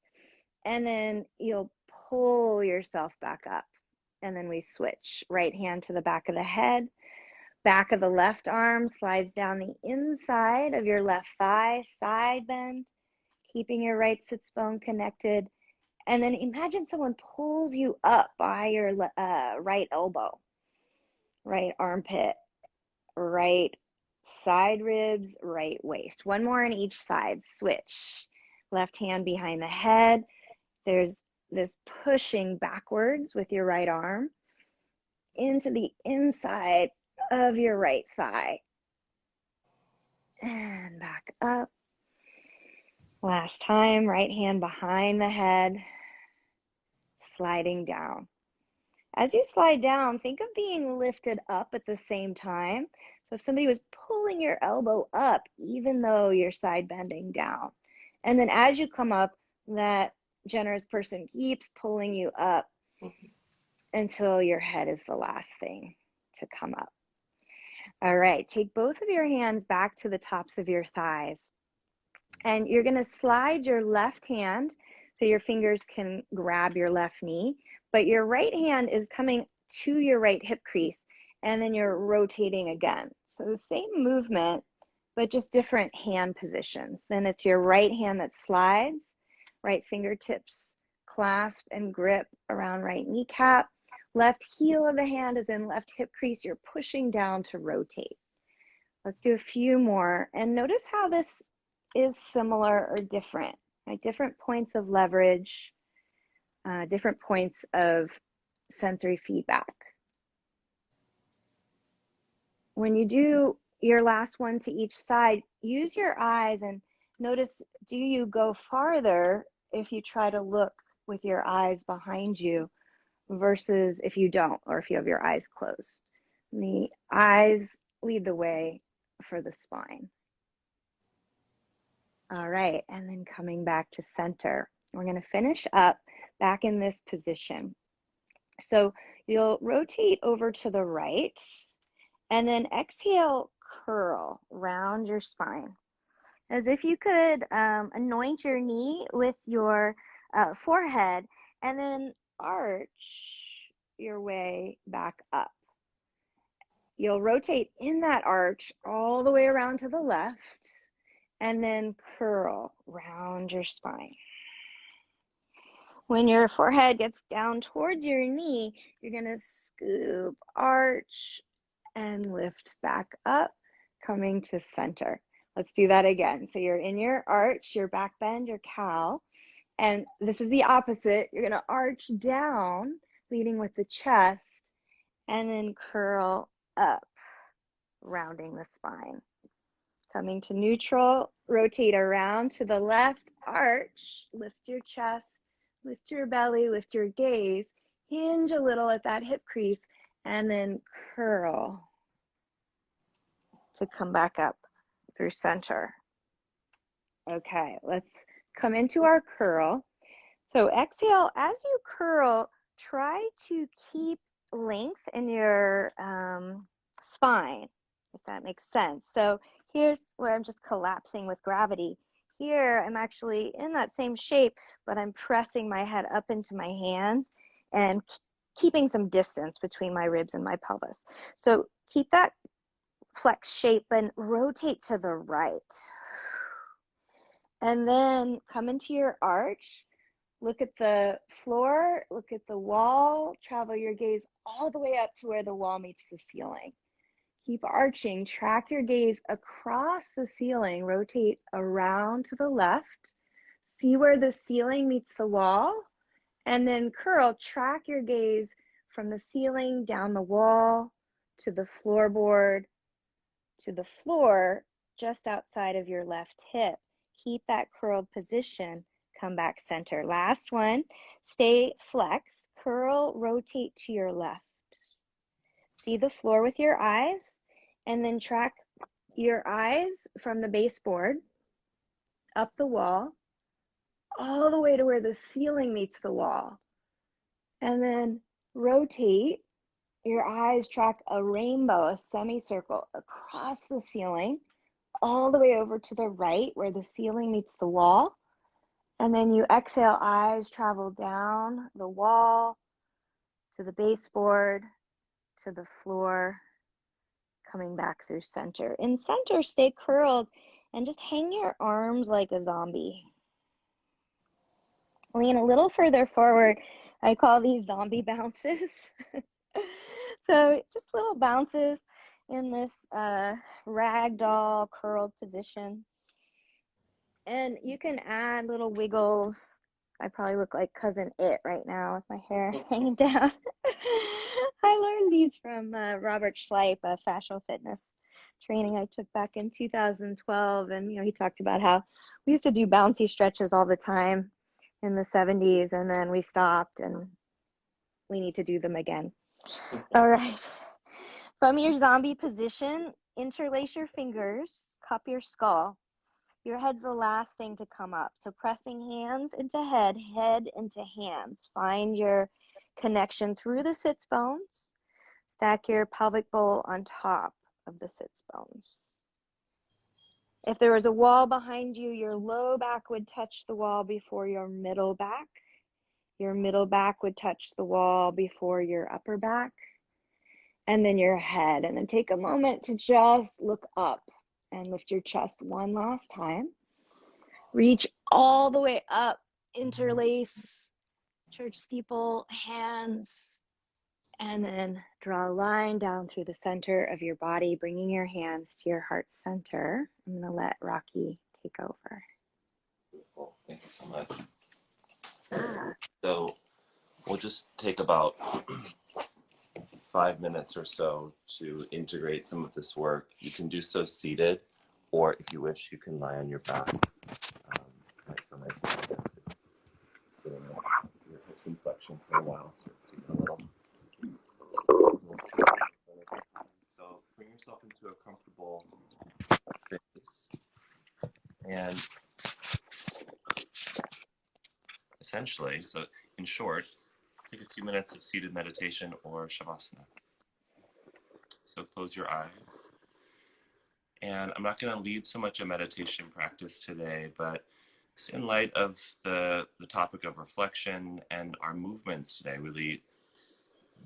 And then you'll pull yourself back up. And then we switch. Right hand to the back of the head. Back of the left arm slides down the inside of your left thigh, side bend, keeping your right sits bone connected. And then imagine someone pulls you up by your right elbow, right armpit, right side ribs, right waist. One more on each side. Switch. Left hand behind the head. There's this pushing backwards with your right arm into the inside of your right thigh. And back up. Last time, right hand behind the head, sliding down. As you slide down, think of being lifted up at the same time. So if somebody was pulling your elbow up, even though you're side bending down. And then as you come up, that generous person keeps pulling you up until your head is the last thing to come up. All right, take both of your hands back to the tops of your thighs. And you're going to slide your left hand so your fingers can grab your left knee, but your right hand is coming to your right hip crease, and then you're rotating again. So the same movement, but just different hand positions. Then it's your right hand that slides, right fingertips clasp and grip around right kneecap. Left heel of the hand is in left hip crease. You're pushing down to rotate. Let's do a few more. And notice how this is similar or different, right? Different points of leverage, different points of sensory feedback. When you do your last one to each side, use your eyes and notice, do you go farther if you try to look with your eyes behind you versus if you don't, or if you have your eyes closed. The eyes lead the way for the spine. All right, and then coming back to center. We're going to finish up back in this position. So you'll rotate over to the right, and then exhale, curl, round your spine. As if you could anoint your knee with your forehead, and then arch your way back up. You'll rotate in that arch all the way around to the left, and then curl, round your spine. When your forehead gets down towards your knee, you're going to scoop, arch, and lift back up, coming to center. Let's do that again. So you're in your arch, your back bend, your cow, and this is the opposite. You're going to arch down, leading with the chest, and then curl up, rounding the spine. Coming to neutral, rotate around to the left, arch, lift your chest, lift your belly, lift your gaze, hinge a little at that hip crease, and then curl to come back up through center. Okay, let's come into our curl. So exhale, as you curl, try to keep length in your spine, if that makes sense. So Here's where I'm just collapsing with gravity. Here, I'm actually in that same shape, but I'm pressing my head up into my hands and keeping some distance between my ribs and my pelvis. So keep that flex shape and rotate to the right. And then come into your arch. Look at the floor, look at the wall, travel your gaze all the way up to where the wall meets the ceiling. Keep arching, track your gaze across the ceiling, rotate around to the left, see where the ceiling meets the wall, and then curl, track your gaze from the ceiling down the wall to the floorboard to the floor just outside of your left hip. Keep that curled position. Come back center. Last one. Stay flex. Curl, rotate to your left. See the floor with your eyes, and then track your eyes from the baseboard up the wall all the way to where the ceiling meets the wall. And then rotate your eyes, track a rainbow, a semicircle across the ceiling all the way over to the right where the ceiling meets the wall. And then you exhale, eyes travel down the wall to the baseboard, to the floor, coming back through center. In center, stay curled and just hang your arms like a zombie. Lean a little further forward. I call these zombie bounces. So just little bounces in this ragdoll curled position. And you can add little wiggles. I probably look like Cousin It right now with my hair hanging down. I learned these from Robert Schleip, a fascial fitness training I took back in 2012. And, he talked about how we used to do bouncy stretches all the time in the 70s, and then we stopped, and we need to do them again. All right. From your zombie position, interlace your fingers, cup your skull. Your head's the last thing to come up. So pressing hands into head, head into hands. Find your connection through the sits bones. Stack your pelvic bowl on top of the sits bones. If there was a wall behind you, your low back would touch the wall before your middle back. Your middle back would touch the wall before your upper back. And then your head. And then take a moment to just look up and lift your chest one last time. Reach all the way up, interlace, church steeple, hands, and then draw a line down through the center of your body, bringing your hands to your heart center. I'm going to let Rocky take over. Beautiful. Thank you so much. So we'll just take about 5 minutes or so to integrate some of this work. You can do so seated, or if you wish, you can lie on your back. So your hips in flexion for a while, so you get a little. So bring yourself into a comfortable space, and essentially, so in short, take a few minutes of seated meditation or shavasana. So close your eyes. And I'm not going to lead so much a meditation practice today, but in light of the topic of reflection and our movements today, really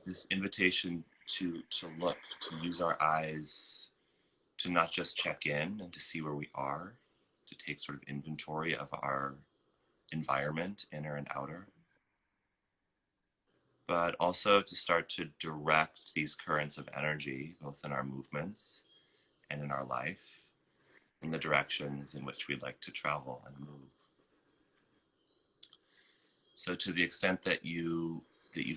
this invitation to look, to use our eyes, to not just check in and to see where we are, to take sort of inventory of our environment, inner and outer, but also to start to direct these currents of energy, both in our movements and in our life, in the directions in which we'd like to travel and move. So to the extent that you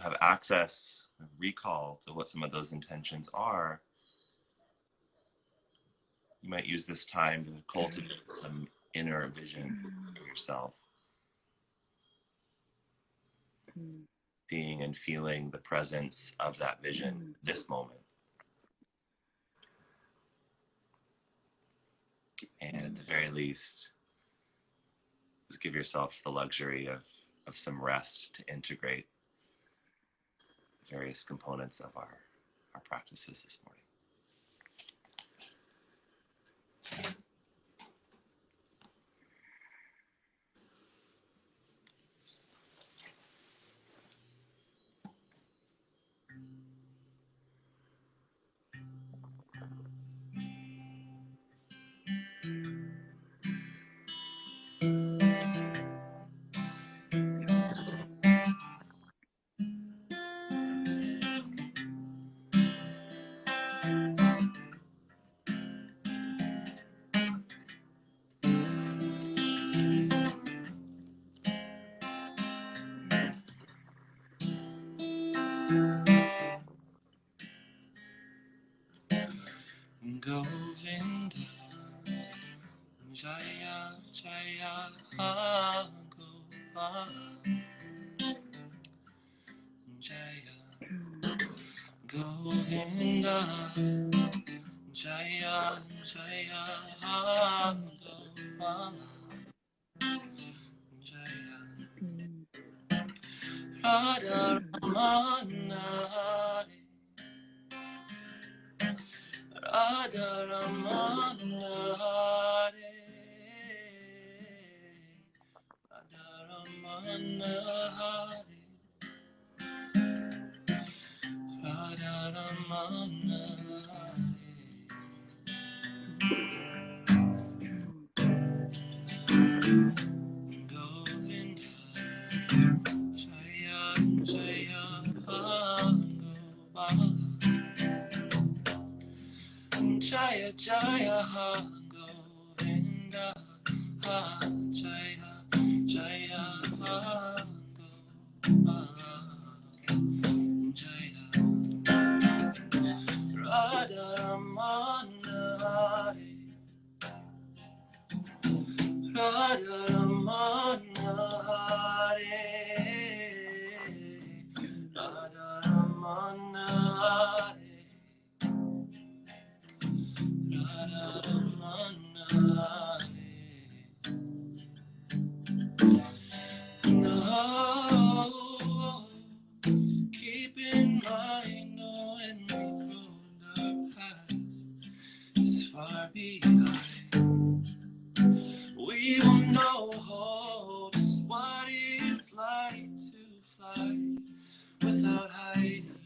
have access, recall to what some of those intentions are, you might use this time to cultivate some inner vision for yourself, seeing and feeling the presence of that vision this moment. And at the very least, just give yourself the luxury of some rest to integrate various components of our practices this morning. Govinda, Jaya Jaya Gopala, Jaya Govinda, Jaya Jaya Gopala, Jaya Radha Ramana Hare, Radha Ramana Hare, Radha Ramana Hare, Radha Ramana Hare. Govinda, Jaya Jaya Gopala, Jaya Jaya Govinda, Jaya Jaya Gopala, Jaya Radha Ramana Hare, Radha Ramana Hare, Radha Ramana Hare, Radha Ramana Hare. No, keep in mind, no, when we grown our past is far behind, we will know just what it's like to fly without hiding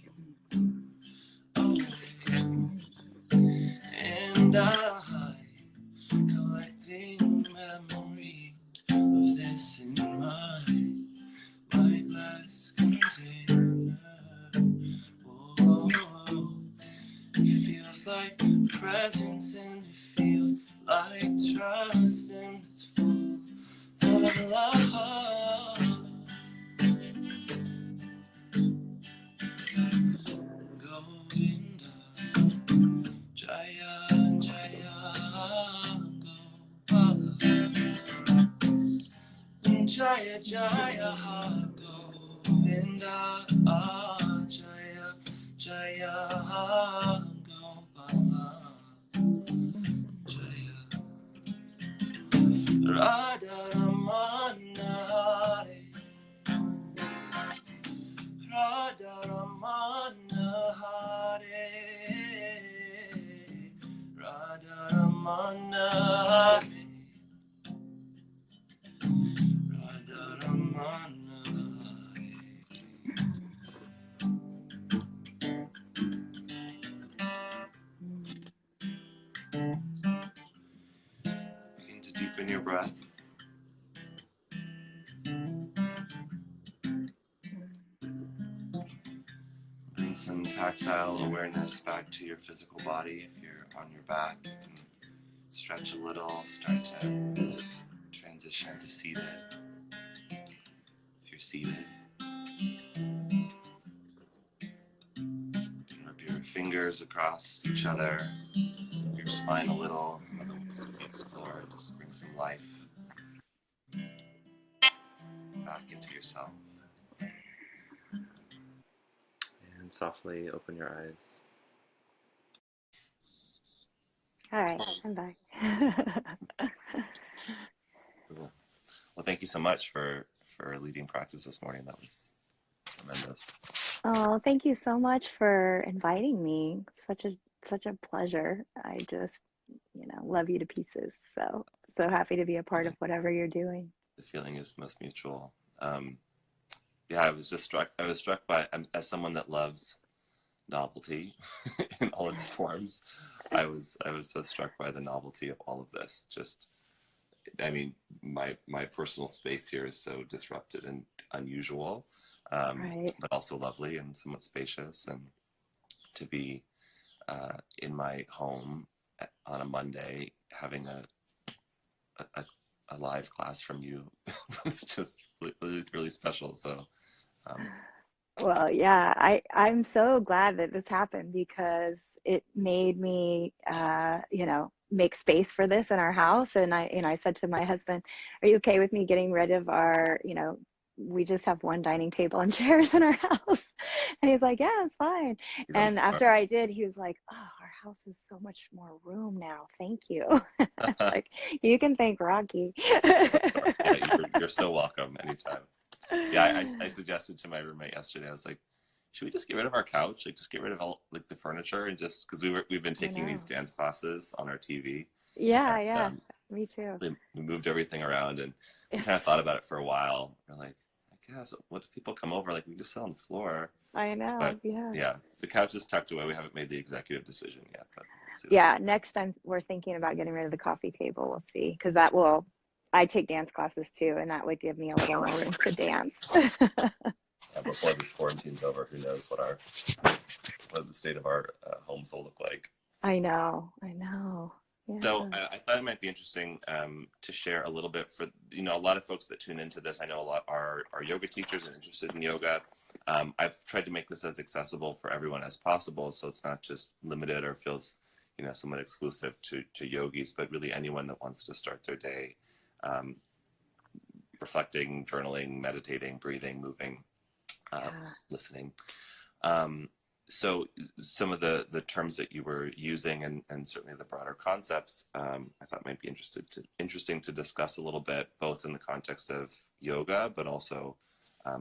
away. And I collecting memories of this in my glass container. Oh, it feels like presence and it feels like trust and it's full of love. Govinda, Jaya Jaya Gopala, Jaya Jaya Govinda, Jaya Jaya Gopala, Jaya Radha Ramana Hare, Radha Ramana Hare, Radha Ramana Hare, Radha Ramana Hare. Begin to deepen your breath. Bring some tactile awareness back to your physical body. If you're on your back, you can stretch a little, start to transition to seated. If you're seated, you can rub your fingers across each other, your spine a little from other ways that we explored. Just bring some life back into yourself. And softly open your eyes. All right, I'm back. Cool. Well, thank you so much for leading practice this morning. That was tremendous. Oh, thank you so much for inviting me. Such a pleasure. I just, love you to pieces. So happy to be a part of whatever you're doing. The feeling is most mutual. Yeah, I was struck by, as someone that loves novelty in all its forms. I was so struck by the novelty of all of this. Just, I mean, my personal space here is so disrupted and unusual, Right. but also lovely and somewhat spacious. And to be in my home on a Monday having a, a live class from you was just really, really special. So, um, Well, yeah, I'm so glad that this happened because it made me, make space for this in our house. And I said to my husband, "Are you okay with me getting rid of our, we just have one dining table and chairs in our house?" And he's like, "Yeah, it's fine." he's on the And floor. after I did, he was like, "Oh, our house is so much more room now. Thank you." I was like, "You can thank Rocky." Yeah, you're so welcome anytime. Yeah, I suggested to my roommate yesterday. I was like, should we just get rid of our couch? Like, just get rid of all like the furniture and just because we've been I taking these know. dance classes on our TV, Yeah, and yeah, me too. we moved everything around and we Yes, kind of thought about it for a while. We're like, I guess what if people come over? Like, we just sit on the floor. I But know. Yeah. yeah, the couch is tucked away. We haven't made the executive decision yet, but we'll see what Yeah, next time we're thinking about getting rid of the coffee table. We'll see, because that will, I take dance classes too, and that would give me a little more room to dance. before this quarantine's over. Who knows what the state of our homes will look like. I know. I know. So Yeah. I thought it might be interesting to share a little bit for a lot of folks that tune into this. I know a lot are yoga teachers and interested in yoga. I've tried to make this as accessible for everyone as possible, so it's not just limited or feels somewhat exclusive to yogis, but really anyone that wants to start their day um, reflecting, journaling, meditating, breathing, moving, Yeah. listening. Um, so some of the terms that you were using and certainly the broader concepts, I thought might be interesting to discuss a little bit, both in the context of yoga, but also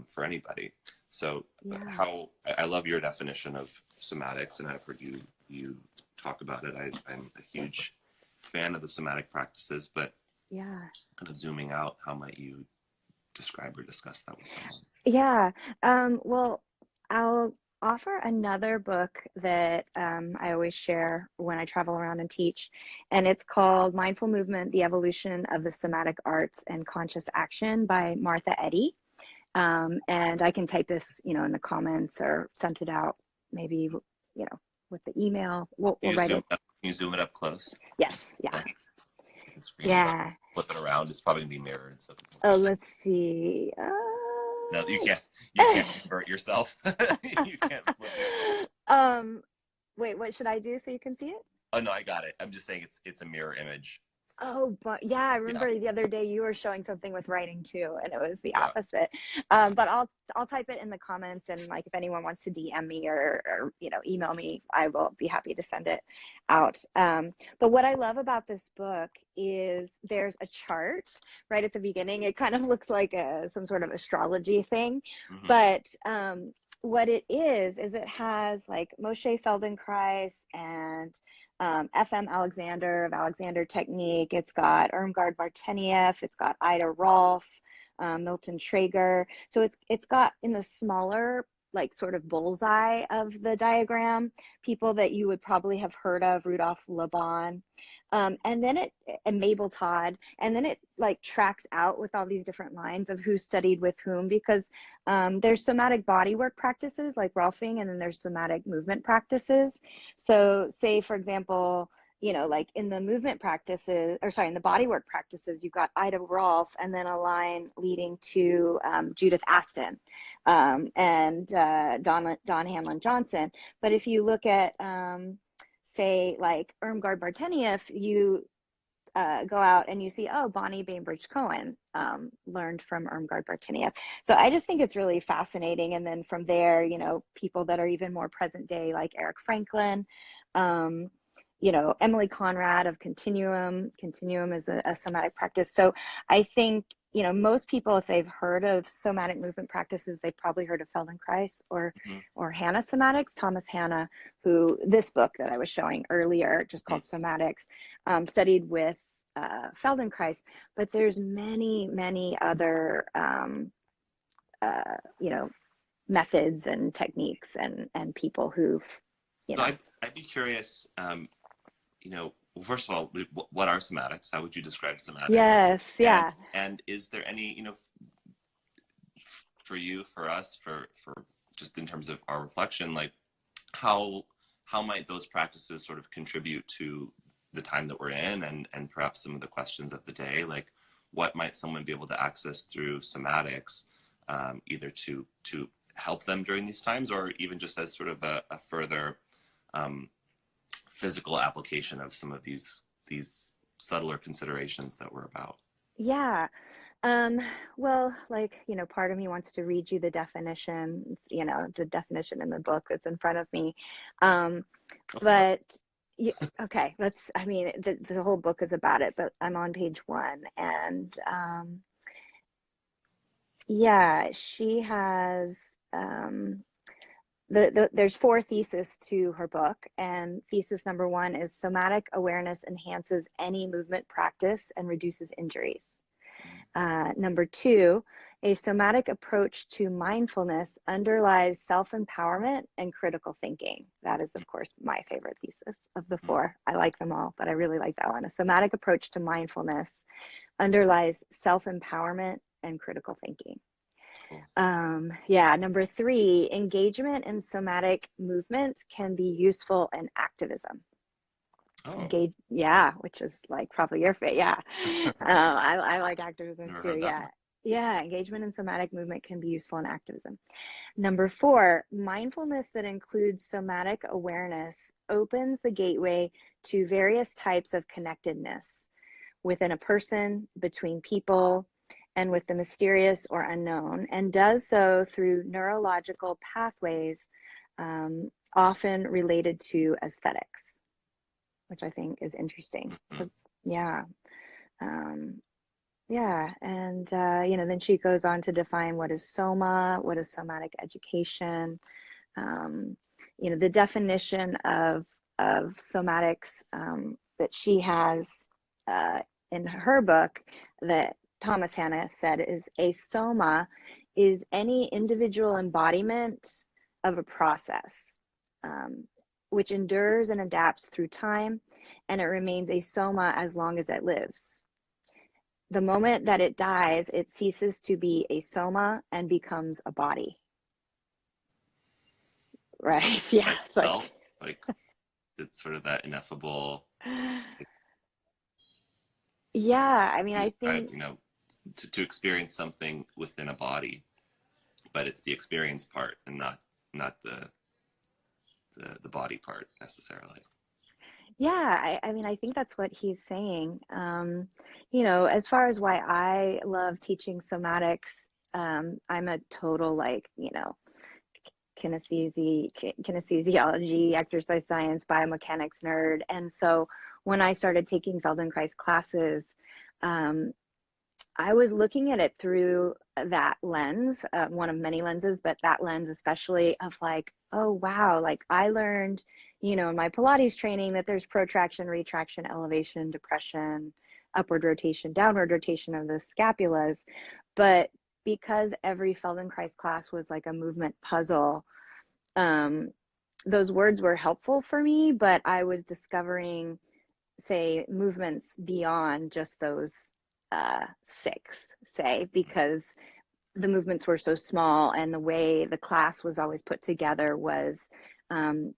for anybody. So Yeah. I love your definition of somatics, and I've heard you talk about it. I'm a huge fan of the somatic practices, but Yeah. kind of zooming out, how might you describe or discuss that with someone? Yeah. Well, I'll offer another book that I always share when I travel around and teach, and it's called Mindful Movement: The Evolution of the Somatic Arts and Conscious Action by Martha Eddy. And I can type this, in the comments or send it out, maybe, with the email. We'll write it. Can you zoom it up close? Yes. Yeah. Yeah, the screen share. Yeah. Flip it around. It's probably gonna be mirrored. So Oh, let's see. no, you can't convert yourself. You can't flip yourself. um, Wait, what should I do so you can see it? Oh no, I got it. I'm just saying it's a mirror image. Oh, but yeah, I Yeah, remember the other day you were showing something with writing too, and it was the yeah, opposite. But I'll type it in the comments, and like if anyone wants to DM me or email me, I will be happy to send it out. But what I love about this book is there's a chart right at the beginning. It kind of looks like some sort of astrology thing, hmm but what it is it has like Moshe Feldenkrais and FM Alexander of Alexander Technique. It's got Irmgard Bartenieff. It's got Ida Rolf, Milton Traeger. So it's got in the smaller like sort of bullseye of the diagram people that you would probably have heard of: Rudolph Laban, and then and Mabel Todd, and then it like tracks out with all these different lines of who studied with whom, because there's somatic bodywork practices like Rolfing, and then there's somatic movement practices. So say, for example, like in the movement practices, or sorry, in the bodywork practices, you've got Ida Rolf and then a line leading to Judith Aston and Don Hamlin Johnson. But if you look at, say, like Irmgard Bartenieff, you go out and you see, oh, Bonnie Bainbridge Cohen learned from Irmgard Bartenieff. So I just think it's really fascinating. And then from there, people that are even more present day, like Eric Franklin, um, Emily Conrad of Continuum is a somatic practice. So I think, most people, if they've heard of somatic movement practices, they've probably heard of Feldenkrais Mhm. or Hanna somatics. Thomas Hanna, who this book that I was showing earlier, just Mhm. called Somatics, studied with Feldenkrais, but there's many, many other, uh, you know, methods and techniques and people who've, you So know, I'd be curious, well, first of all, what are somatics? How would you describe somatics? yes, And yeah. and is there any, for you, for us, for just in terms of our reflection, like how how might those practices sort of contribute to the time that we're in, and perhaps some of the questions of the day, like what might someone be able to access through somatics, either to help them during these times, or even just as sort of a further um, physical application of some of these subtler considerations that we're about. Yeah. Um, well, like, part of me wants to read you the definition, the definition in the book that's in front of me. Um, Go for it. but yeah, okay, I mean, the whole book is about it, but I'm on page one. And yeah, she has, there's four theses to her book. And thesis number one is somatic awareness enhances any movement practice and reduces injuries. Number two, a somatic approach to mindfulness underlies self-empowerment and critical thinking. That is, of course, my favorite thesis of the four. I like them all, but I really like that one. A somatic approach to mindfulness underlies self-empowerment and critical thinking. Cool. Yeah, number three, engagement in somatic movement can be useful in activism. Oh, Engage, yeah, which is like probably your favorite. Yeah, I like activism never too. heard that Yeah, one. yeah, engagement in somatic movement can be useful in activism. Number four, mindfulness that includes somatic awareness opens the gateway to various types of connectedness within a person, between people, and with the mysterious or unknown, and does so through neurological pathways, often related to aesthetics, which I think is interesting Mhm. because, yeah. Um, yeah, and then she goes on to define what is soma, what is somatic education. Um, the definition of somatics that she has uh, in her book that Thomas Hanna said is a soma is any individual embodiment of a process um, which endures and adapts through time, and it remains a soma as long as it lives. The moment that it dies, it ceases to be a soma and becomes a body. Sort of Right? Yeah. like It's like, self, like it's sort of that ineffable, like yeah. I mean, you I describe, think, to experience something within a body, but it's the experience part and not the body part necessarily. yeah. I mean, I think that's what he's saying. As far as why I love teaching somatics, I'm a total like, kinesiology, exercise science, biomechanics nerd. And so when I started taking Feldenkrais classes, um, I was looking at it through that lens, one of many lenses, but that lens especially of like, oh wow, like I learned, in my Pilates training that there's protraction, retraction, elevation, depression, upward rotation, downward rotation of the scapulas. But because every Feldenkrais class was like a movement puzzle, um, those words were helpful for me, but I was discovering, say, movements beyond just those six, say, because the movements were so small and the way the class was always put together was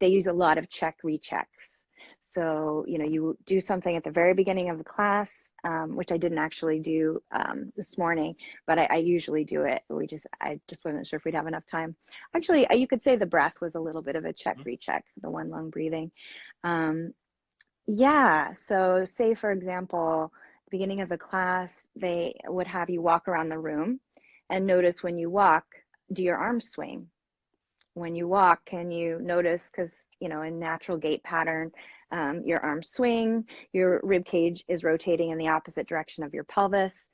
they use a lot of check rechecks. So, you do something at the very beginning of the class, which I didn't actually do this morning, but I usually do it. I just wasn't sure if we'd have enough time. Actually, you could say the breath was a little bit of a check recheck, the one lung breathing. Um, yeah. So say, for example, beginning of the class, they would have you walk around the room and notice when you walk, do your arms swing? when you walk, can you notice, because, in natural gait pattern, your arms swing, your rib cage is rotating in the opposite direction of your pelvis.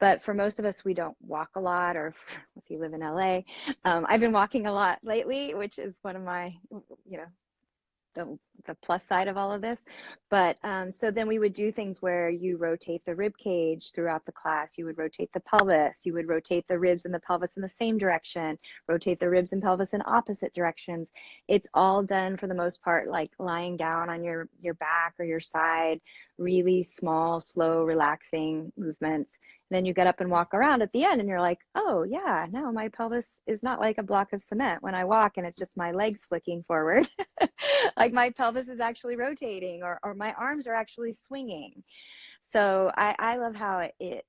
But for most of us, we don't walk a lot, or if you live in LA, I've been walking a lot lately, which is one of my, you know, the plus side of all of this. But so then we would do things where you rotate the rib cage throughout the class. You would rotate the pelvis. You would rotate the ribs and the pelvis in the same direction, rotate the ribs and pelvis in opposite directions. It's all done for the most part, like lying down on your back or your side, really small, slow, relaxing movements. Then you get up and walk around at the end and you're like, oh yeah, now my pelvis is not like a block of cement when I walk and it's just my legs flicking forward. Like my pelvis is actually rotating, or my arms are actually swinging. So I love how it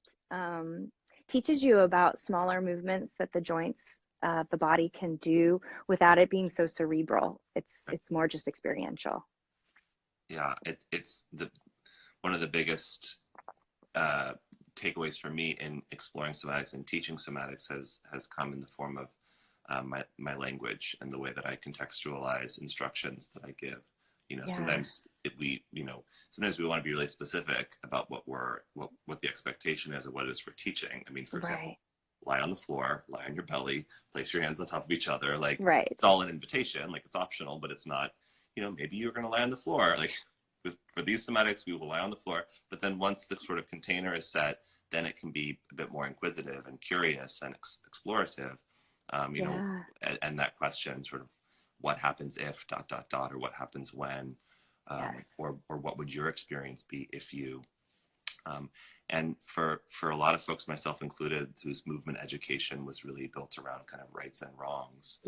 teaches you about smaller movements that the joints of the body can do without it being so cerebral. It's more just experiential. Yeah, it's the one of the biggest takeaways for me in exploring somatics and teaching somatics has come in the form of my language and the way that I contextualize instructions that I give. Yeah. Sometimes sometimes we want to be really specific about what the expectation is of what it is for teaching. I mean, for example, lie on the floor, lie on your belly, place your hands on top of each other. Like, it's all an invitation, like it's optional, but it's not, maybe you're going to lie on the floor. Like, for these somatics, we will lie on the floor. But then once the sort of container is set, then it can be a bit more inquisitive and curious and explorative. And that question, sort of, what happens if ... or what happens when, or what would your experience be if you, and for a lot of folks, myself included, whose movement education was really built around kind of rights and wrongs.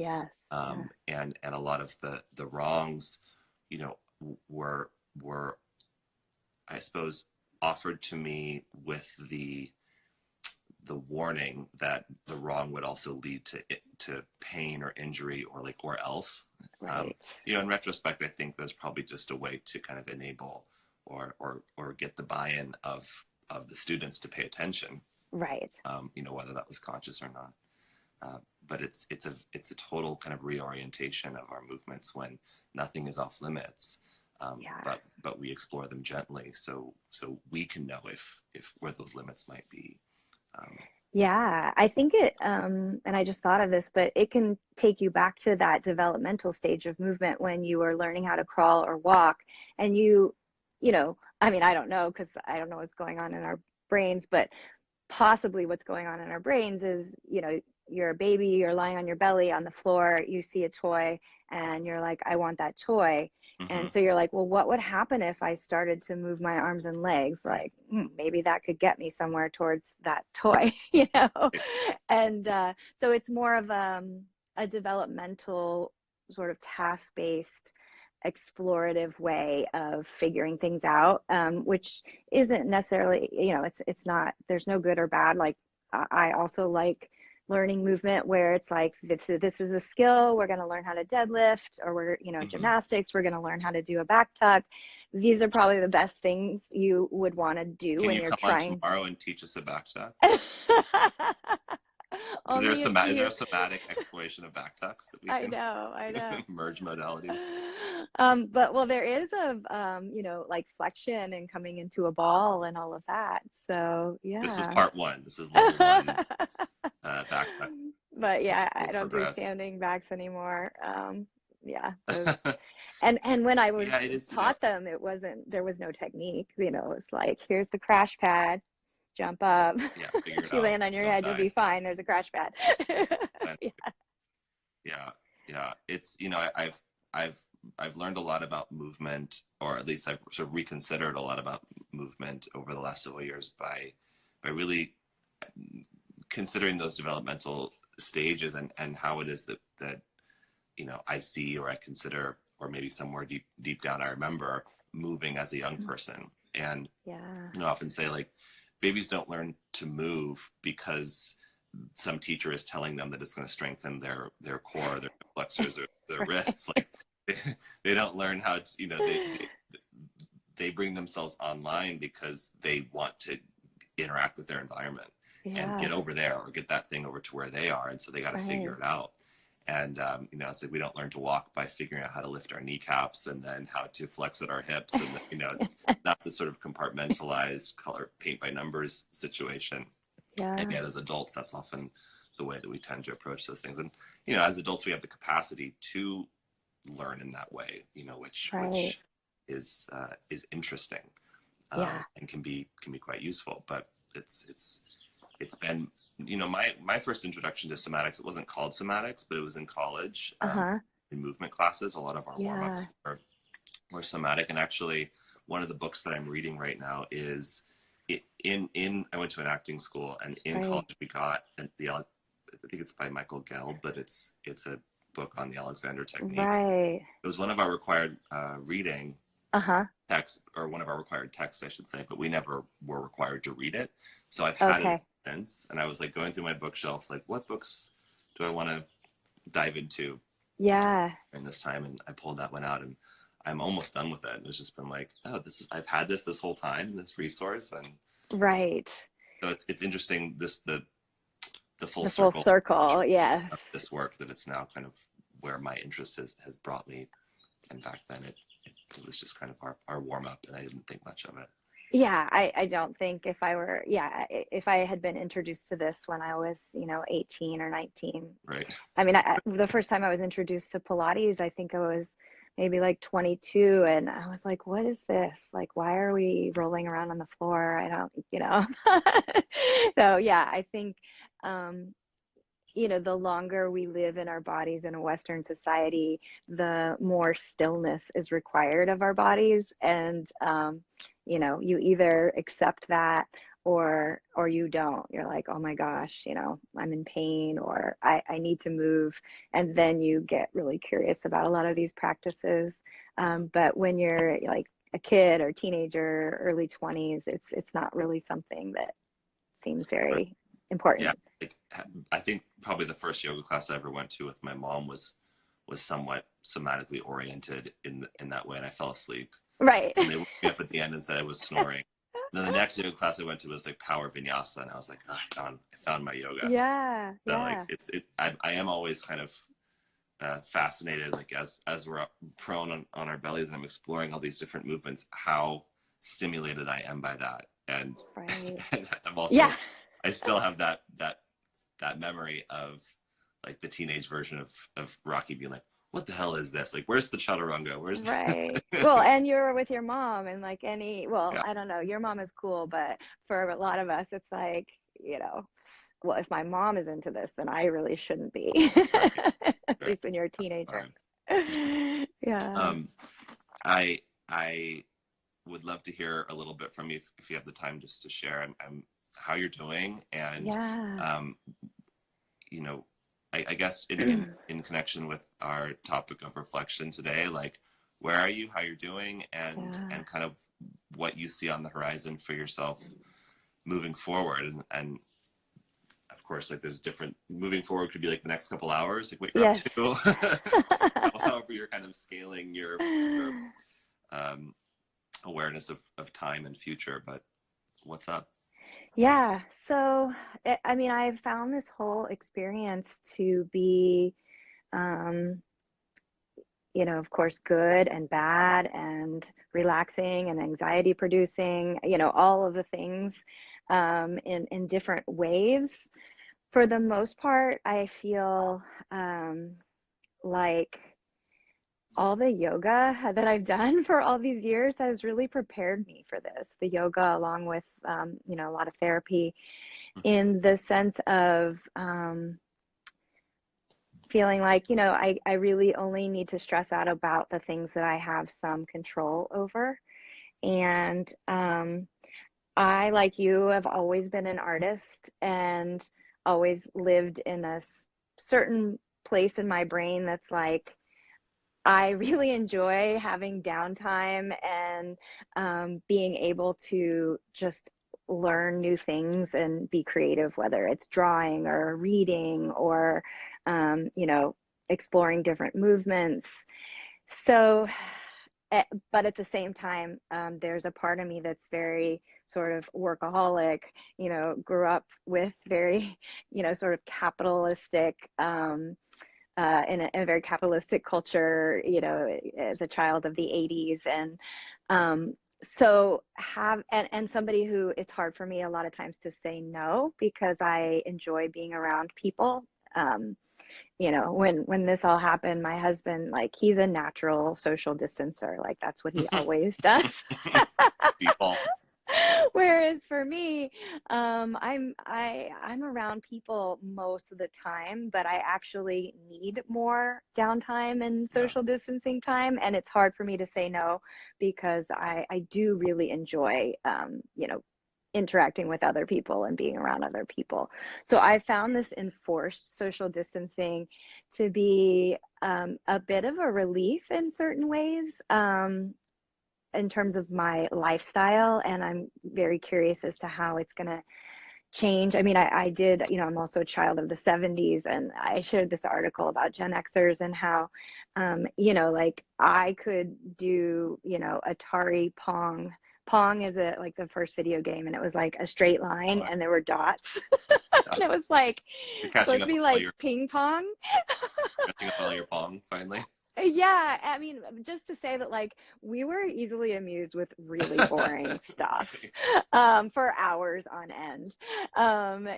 And a lot of the wrongs, were, I suppose, offered to me with the warning that the wrong would also lead to pain or injury or else. In retrospect, I think there's probably just a way to kind of enable or get the buy-in of the students to pay attention. Whether that was conscious or not. But it's a total kind of reorientation of our movements when nothing is off limits. But we explore them gently, so we can know if where those limits might be. I think it, and I just thought of this, but it can take you back to that developmental stage of movement when you are learning how to crawl or walk, and I mean, I don't know, because I don't know what's going on in our brains, but possibly what's going on in our brains is, you're a baby, you're lying on your belly on the floor, you see a toy, and you're like, I want that toy. And so you're like, well, what would happen if I started to move my arms and legs? Like, maybe that could get me somewhere towards that toy, And so it's more of a developmental sort of task-based, explorative way of figuring things out, which isn't necessarily, it's not, there's no good or bad. Like, I also like learning movement where it's like, this is a skill, we're going to learn how to deadlift, or we're, gymnastics, we're going to learn how to do a back tuck. These are probably the best things you would want to do when you're trying. Can you come on tomorrow and teach us a back tuck? Is there a somatic exploration of back tucks that we can I know. merge modalities? But there is like flexion and coming into a ball and all of that. So this is part one. This is level one. Back tuck. But I don't do standing backs anymore. And when I was taught them, there was no technique. It's like, here's the crash pad. Jump up. If you land on your head, you'll be fine. There's a crash pad. It's, I've learned a lot about movement, or at least I've sort of reconsidered a lot about movement over the last several years by really considering those developmental stages and how it is that I see, or I consider, or maybe somewhere deep down I remember moving as a young person. And I often say, like, babies don't learn to move because some teacher is telling them that it's going to strengthen their core, their flexors, or their wrists. Like, they don't learn how to, they bring themselves online because they want to interact with their environment and get over there, or get that thing over to where they are. And so they got to figure it out. And, it's like we don't learn to walk by figuring out how to lift our kneecaps and then how to flex at our hips. And, it's not the sort of compartmentalized color paint by numbers situation. And Yeah. yet as adults, that's often the way that we tend to approach those things. And, as adults, we have the capacity to learn in that way, Right. which is interesting, Yeah. and can be quite useful. But it's been, my first introduction to somatics. It wasn't called somatics, but it was in college, Uh-huh. in movement classes. A lot of our Yeah. warm-ups were somatic. And actually, one of the books that I'm reading right now is I went to an acting school, and in Right. college we got I think it's by Michael Gelb, but it's a book on the Alexander technique. Right. It was one of our required reading Uh-huh. text, or one of our required texts, I should say, but we never were required to read it. So I've had it Okay. since, and I was like going through my bookshelf, like, what books do I want to dive into Yeah. in this time? And I pulled that one out, and I'm almost done with it. And it's just been like, oh, I've had this whole time, this resource. And Right. so it's interesting, the full The full circle circle. Yes. of this work, that it's now kind of where my interest has brought me. And back then it was just kind of our warm up, and I didn't think much of it. Yeah, I don't think if I had been introduced to this when I was, 18 or 19. Right. I mean, the first time I was introduced to Pilates, I think I was maybe like 22, and I was like, what is this? Like, why are we rolling around on the floor? I don't. So yeah, I think, um, the longer we live in our bodies in a Western society, the more stillness is required of our bodies. And, you either accept that or you don't. You're like, oh my gosh, I'm in pain, or I need to move. And then you get really curious about a lot of these practices. But when you're like a kid or teenager, early 20s, it's not really something that seems Right. very Yeah. important. I think probably the first yoga class I ever went to with my mom was somewhat somatically oriented in that way, and I fell asleep. Right. And they woke me up at the end and said I was snoring. And then the next yoga class I went to was like power vinyasa, and I was like, oh, I found my yoga. Yeah, So like yeah, I am always kind of fascinated, like as we're prone on our bellies, and I'm exploring all these different movements, how stimulated I am by that. And, right. and I'm also, Yeah, I still have that memory of like the teenage version of Rocky being like, what the hell is this? Like, where's the chaturanga? Where's right. Well, and you're with your mom, and like well, yeah, I don't know, your mom is cool, but for a lot of us, it's like, well, if my mom is into this, then I really shouldn't be, right, at right. least when you're a teenager. Fine. Yeah, Um, I would love to hear a little bit from you if you have the time just to share. I'm how you're doing, and yeah, um, you know, I guess in connection with our topic of reflection today, like where are you, how you're doing, yeah. and kind of what you see on the horizon for yourself moving forward, and of course, like there's different moving forward could be like the next couple hours, like what you're up Yes. to, however you're kind of scaling your um, awareness of time and future. But what's up? Yeah. So, I mean, I've found this whole experience to be, um, of course, good and bad and relaxing and anxiety producing, all of the things, in different waves. For the most part, I feel, like all the yoga that I've done for all these years has really prepared me for this. The yoga, along with, a lot of therapy, in the sense of, feeling like, I really only need to stress out about the things that I have some control over. And I, like you, have always been an artist and always lived in a certain place in my brain that's like, I really enjoy having downtime and, being able to just learn new things and be creative, whether it's drawing or reading or, exploring different movements. So, but at the same time, there's a part of me that's very sort of workaholic, grew up with very, sort of capitalistic, in a very capitalistic culture, you know, as a child of the 80s. And so and somebody who it's hard for me a lot of times to say no because I enjoy being around people. You know, when this all happened, my husband, like, he's a natural social distancer. Like, that's what he always does. People. Whereas for me, I'm around people most of the time, but I actually need more downtime and Yeah. social distancing time, and it's hard for me to say no because I do really enjoy you know, interacting with other people and being around other people. So I found this enforced social distancing to be a bit of a relief in certain ways. In terms of my lifestyle, and I'm very curious as to how it's going to change. I mean, I did, you know, I'm also a child of the 70s, and I shared this article about Gen Xers and how, you know, like, I could do, you know, Atari Pong. Pong is like the first video game, and it was like a straight line and there were dots. Yeah. And it was like You're catching supposed to up be with all like your ping pong. catching up with all your pong finally. Yeah, I mean, just to say that, like, we were easily amused with really boring stuff for hours on end.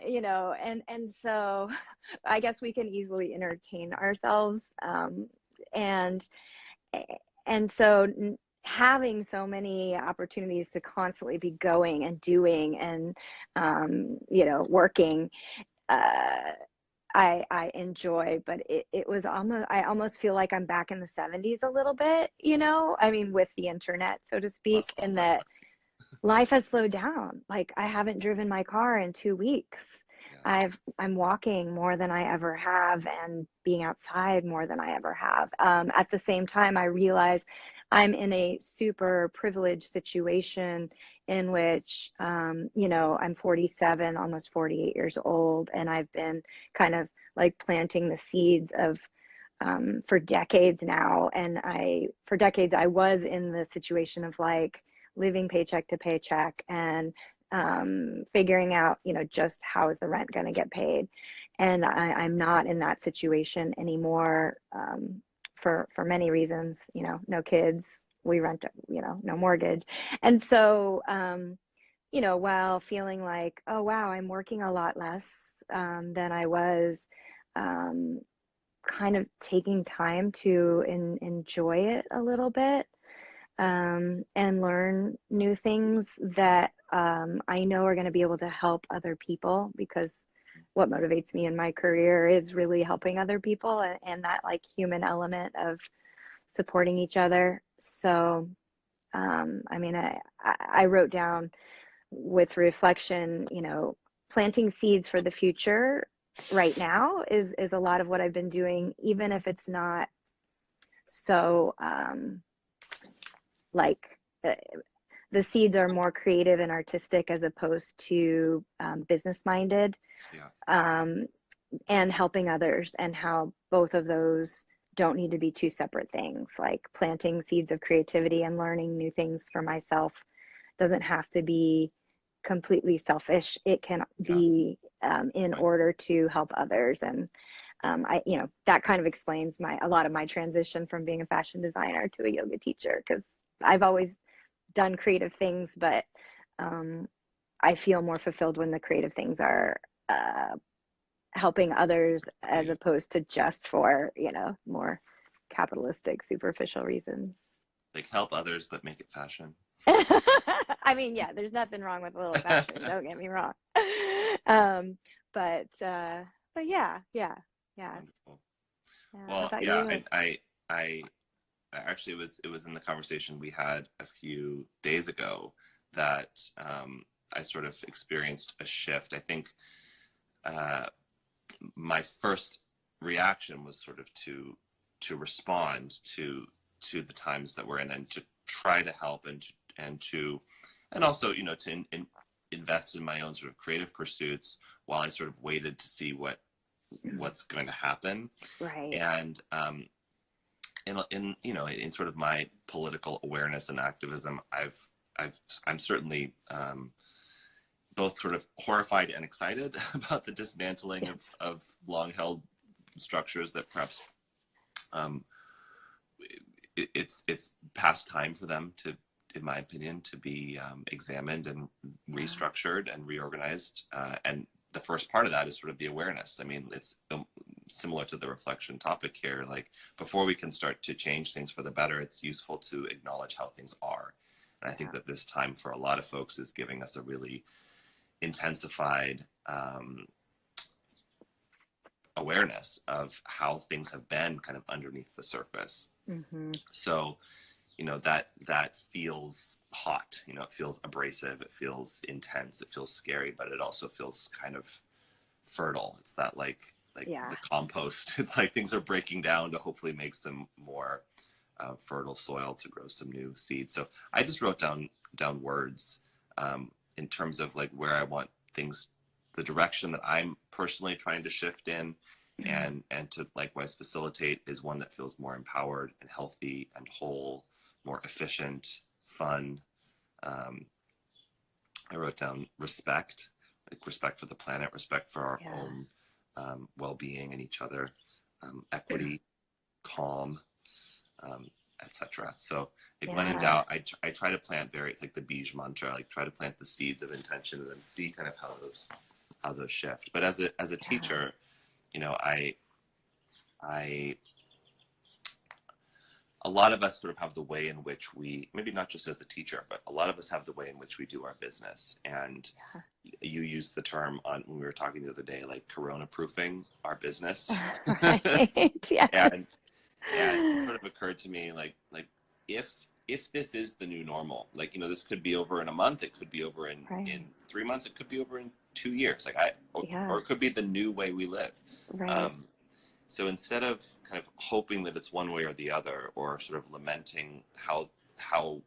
You know, and so I guess we can easily entertain ourselves. And and so having so many opportunities to constantly be going and doing and you know, working, uh, I enjoy, but it was almost, I almost feel like I'm back in the 70s a little bit, you know, I mean, with the internet, so to speak, Hustle, in right? that life has slowed down. Like, I haven't driven my car in 2 weeks. Yeah. I'm walking more than I ever have and being outside more than I ever have. At the same time, I realize I'm in a super privileged situation in which, you know, I'm 47, almost 48 years old, and I've been kind of like planting the seeds of for decades now. And for decades, I was in the situation of like living paycheck to paycheck and figuring out, you know, just how is the rent going to get paid. And I'm not in that situation anymore, for many reasons, you know, no kids, we rent, you know, no mortgage. And so, you know, while feeling like, oh, wow, I'm working a lot less than I was, um, kind of taking time to enjoy it a little bit, and learn new things that I know are going to be able to help other people, because what motivates me in my career is really helping other people, and that, like, human element of supporting each other. So, I mean, I wrote down with reflection, you know, planting seeds for the future right now is a lot of what I've been doing, even if it's not so like uh, the seeds are more creative and artistic as opposed to business minded, Yeah. and helping others, and how both of those don't need to be two separate things. Like, planting seeds of creativity and learning new things for myself doesn't have to be completely selfish. It can Yeah. be in Right. order to help others. And you know, that kind of explains a lot of my transition from being a fashion designer to a yoga teacher, because I've always done creative things, but um, I feel more fulfilled when the creative things are helping others, as Right. opposed to just for, you know, more capitalistic, superficial reasons. Like, help others, but make it fashion. I mean, yeah, there's nothing wrong with a little fashion, don't get me wrong. Um, but yeah, yeah, yeah, Wonderful. yeah. How Well, about yeah, you? I actually it was in the conversation we had a few days ago that I sort of experienced a shift. I think uh, my first reaction was sort of to respond to the times that we're in, and to try to help, and also, you know, to invest in my own sort of creative pursuits while I sort of waited to see what's going to happen. Right. And in you know, in sort of my political awareness and activism, I'm certainly both sort of horrified and excited about the dismantling Yes. of long held structures that perhaps um, it's past time for them to, in my opinion, to be examined and restructured and reorganized. And the first part of that is sort of the awareness. I mean, it's similar to the reflection topic here. Like, before we can start to change things for the better, it's useful to acknowledge how things are. And I think that this time for a lot of folks is giving us a really intensified awareness of how things have been kind of underneath the surface. Mm-hmm. So, you know, that feels hot, you know, it feels abrasive, it feels intense, it feels scary, but it also feels kind of fertile. It's that like the compost. It's like things are breaking down to hopefully make some more fertile soil to grow some new seeds. So I just wrote down words in terms of like where I want things, the direction that I'm personally trying to shift in, and to likewise facilitate is one that feels more empowered and healthy and whole, more efficient, fun. I wrote down respect, like respect for the planet, respect for our own well-being and each other, equity, calm, etc. So like when in doubt, I try to plant it's like the Bij mantra, like try to plant the seeds of intention and then see kind of how those shift. But as a teacher, you know, a lot of us sort of have the way in which we, maybe not just as a teacher, but a lot of us have the way in which we do our business. And you used the term when we were talking the other day, like corona proofing our business. Right. Yes. And it sort of occurred to me, like if this is the new normal, like, you know, this could be over in a month, it could be over in 3 months, it could be over in 2 years, like or it could be the new way we live. Right. So instead of kind of hoping that it's one way or the other, or sort of lamenting how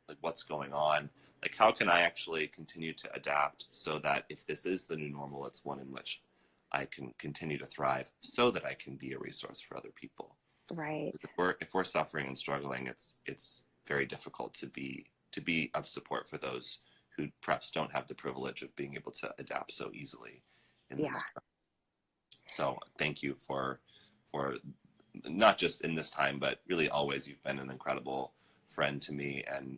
like what's going on, like how can I actually continue to adapt so that if this is the new normal, it's one in which I can continue to thrive, so that I can be a resource for other people. Right. If we're suffering and struggling, it's very difficult to be of support for those who perhaps don't have the privilege of being able to adapt so easily in this time. So thank you for not just in this time, but really always. You've been an incredible friend to me and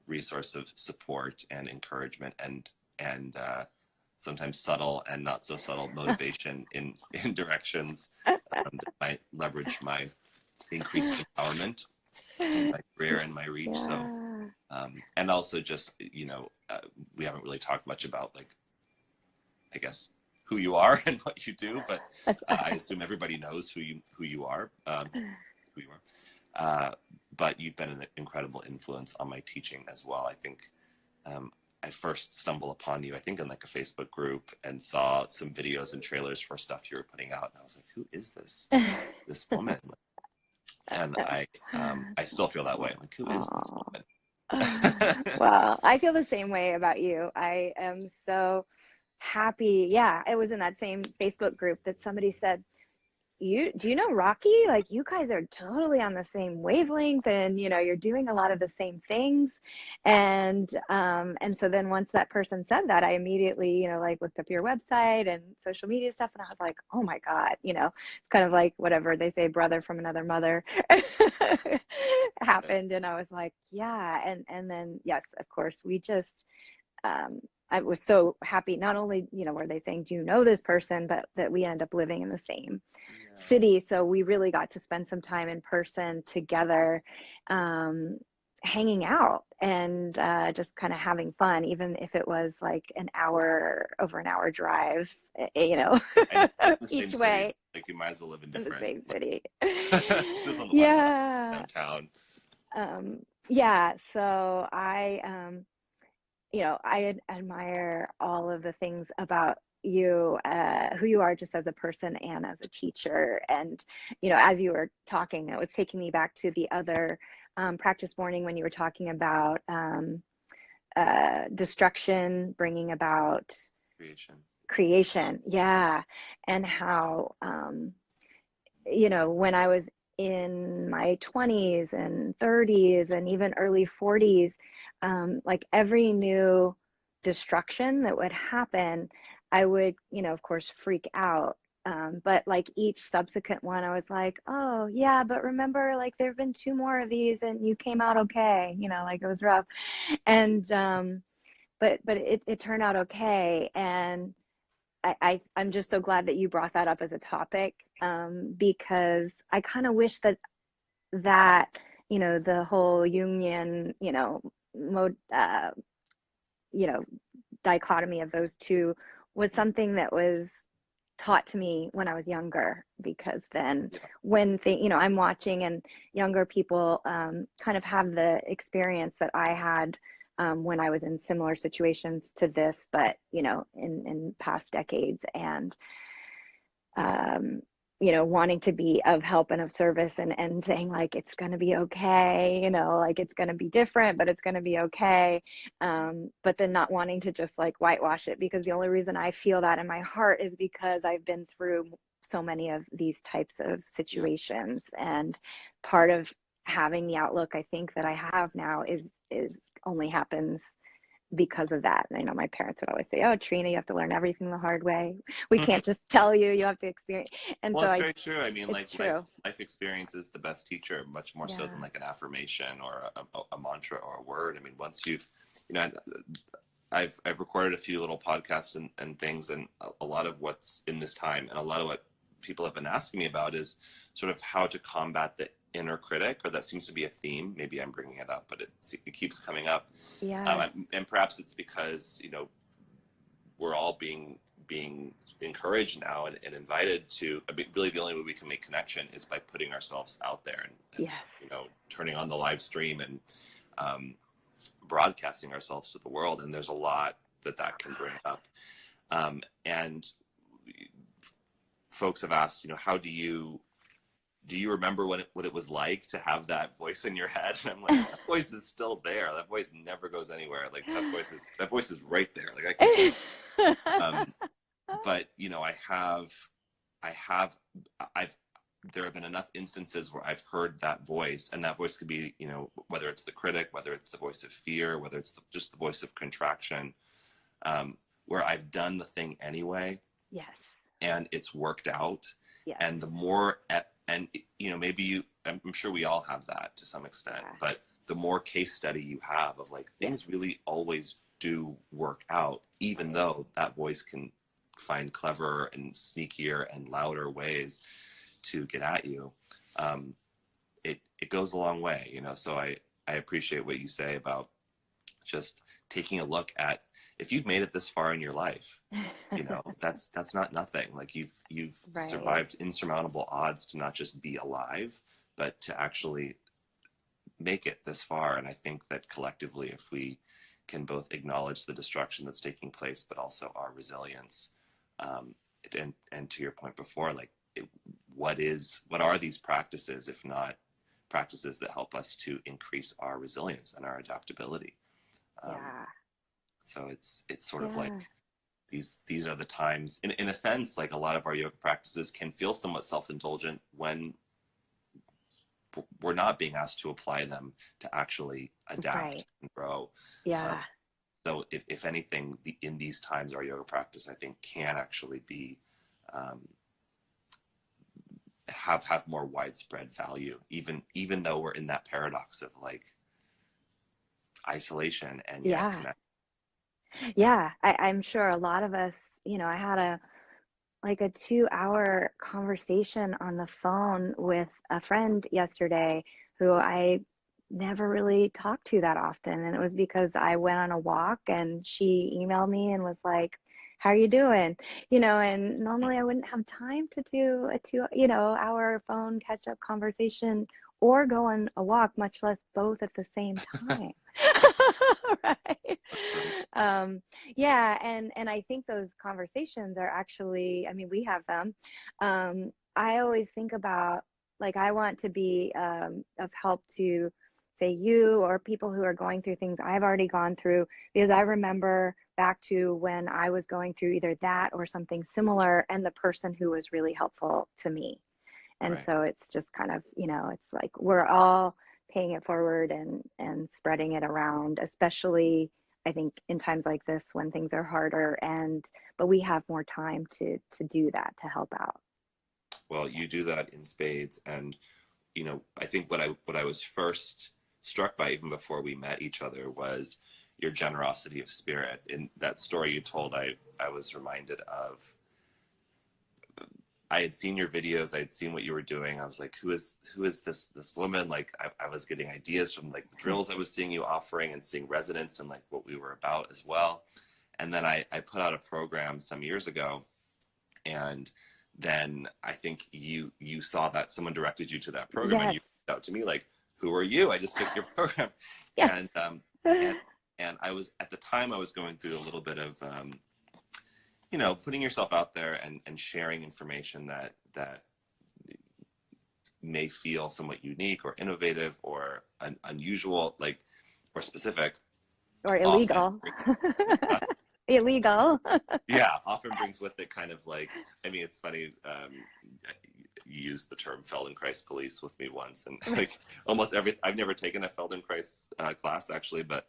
resource of support and encouragement and sometimes subtle and not so subtle motivation in directions that might leverage my increased empowerment in my career and my reach. So and also just, you know, we haven't really talked much about, like, I guess, who you are and what you do, but I assume everybody knows who you are. But you've been an incredible influence on my teaching as well. I think I first stumbled upon you, I think, in like a Facebook group, and saw some videos and trailers for stuff you were putting out, and I was like, who is this woman? And I still feel that way. I'm like, who is this woman? Well, I feel the same way about you. I am so happy. Yeah, it was in that same Facebook group that somebody said, do you know Rocky? Like, you guys are totally on the same wavelength, and you know, you're doing a lot of the same things. And so then once that person said that, I immediately, you know, like looked up your website and social media stuff, and I was like, oh my God, you know, it's kind of like whatever they say, brother from another mother happened. And I was like, yeah. And then, yes, of course, we just, I was so happy. Not only, you know, were they saying, do you know this person, but that we end up living in the same city. So we really got to spend some time in person together, hanging out and just kind of having fun, even if it was like over an hour drive, you know, each way. City. Like, you might as well live in different. The same city. She was on the west side, downtown. Yeah. So you know, I admire all of the things about you, who you are just as a person and as a teacher. And, you know, as you were talking, it was taking me back to the other practice morning when you were talking about destruction, bringing about creation. Yeah. And how, you know, when I was in my 20s and 30s and even early 40s, like every new destruction that would happen, I would, you know, of course, freak out. But like each subsequent one, I was like, oh yeah, but remember, like there have been two more of these and you came out okay, like it was rough. And but it turned out okay. And I'm just so glad that you brought that up as a topic, because I kind of wish that the whole Jungian mode dichotomy of those two was something that was taught to me when I was younger, because then Yeah. when I'm watching and younger people kind of have the experience that I had when I was in similar situations to this, but in past decades, and um, wanting to be of help and of service, and saying like it's going to be okay, like it's going to be different, but it's going to be okay. But then not wanting to just like whitewash it, because the only reason I feel that in my heart is because I've been through so many of these types of Yeah. situations. And part of having the outlook I think that I have now is only happens because of that. And I know my parents would always say, "Oh, Trina, you have to learn everything the hard way. We can't just tell you, you have to experience." And Well, so it's very true. I mean, it's like life, true. life experience is the best teacher, much more so than Yeah. like an affirmation or a mantra or a word. I mean, once you've, you know, I've recorded a few little podcasts and things, and a lot of what's in this time, and a lot of what people have been asking me about is sort of how to combat the inner critic, or that seems to be a theme. Maybe I'm bringing it up, but it keeps coming up, Yeah. and perhaps it's because we're all being encouraged now and invited to. I mean, really the only way we can make connection is by putting ourselves out there and Yes. turning on the live stream and um, broadcasting ourselves to the world. And there's a lot that can bring up. And folks have asked, how do you remember what it was like to have that voice in your head? And I'm like, that voice is still there. That voice never goes anywhere. Like that voice is right there. Like I can see it. Um, but I have I've there have been enough instances where I've heard that voice, and that voice could be, whether it's the critic, whether it's the voice of fear, whether it's just the voice of contraction, where I've done the thing anyway, Yes. and it's worked out. Yes. And the more and maybe I'm sure we all have that to some extent, Yeah. but the more case study you have of like things really always do work out, even though that voice can find cleverer and sneakier and louder ways to get at you. It goes a long way, so I appreciate what you say about just taking a look at, if you've made it this far in your life, that's not nothing. Like you've Right. survived insurmountable odds to not just be alive, but to actually make it this far. And I think that collectively, if we can both acknowledge the destruction that's taking place, but also our resilience, um, and to your point before, like what are these practices if not practices that help us to increase our resilience and our adaptability? Yeah. So it's sort of like Yeah. these are the times, in a sense, like a lot of our yoga practices can feel somewhat self-indulgent when we're not being asked to apply them to actually adapt Right. and grow. Um, Yeah. so if anything, in these times, our yoga practice, I think, can actually be um, have more widespread value, even though we're in that paradox of like isolation and yet Yeah. connect. Yeah. I'm sure a lot of us, I had a 2-hour conversation on the phone with a friend yesterday who I never really talked to that often. And it was because I went on a walk and she emailed me and was like, "How are you doing?" And normally I wouldn't have time to do a 2 hour phone catch up conversation or go on a walk, much less both at the same time. Right. Right. Yeah, and I think those conversations are actually, I mean, we have them. I always think about, like, I want to be of help to, say, you or people who are going through things I've already gone through, because I remember back to when I was going through either that or something similar, and the person who was really helpful to me. And Right. so it's just kind of, it's like we're all paying it forward and spreading it around, especially I think in times like this when things are harder, but we have more time to do that, to help out. Well, you do that in spades. And, I think what I was first struck by, even before we met each other, was your generosity of spirit. In that story you told, I was reminded of, I had seen your videos, I had seen what you were doing. I was like, who is this woman? Like, I was getting ideas from like the drills I was seeing you offering, and seeing resonance and like what we were about as well. And then I put out a program some years ago, and then I think you saw that someone directed you to that program, and Yes. you reached out to me like, who are you? I just took your program. Yes. And I was, at the time, I was going through a little bit of putting yourself out there and sharing information that may feel somewhat unique or innovative or unusual, like, or specific, Or illegal. Illegal. Yeah, often brings with it kind of like, I mean, it's funny, you used the term Feldenkrais police with me once, and like almost I've never taken a Feldenkrais class actually, but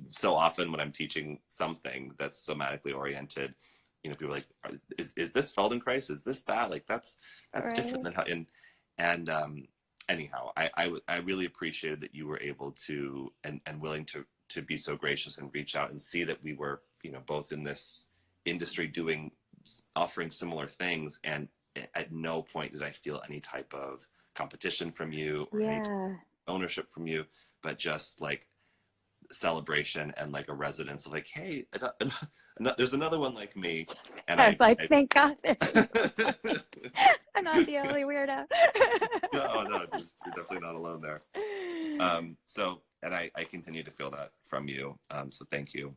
so often when I'm teaching something that's somatically oriented, people are like, is this Feldenkrais? Is this that? Like, that's Right. different than how, and anyhow, I really appreciated that you were able to, and willing to be so gracious and reach out and see that we were, both in this industry offering similar things. And at no point did I feel any type of competition from you, or any type of ownership from you, but just like celebration and like a resonance of like, hey, there's another one like me. And I was like, thank God. I'm not the only weirdo. No, you're definitely not alone there. And I continue to feel that from you. So thank you.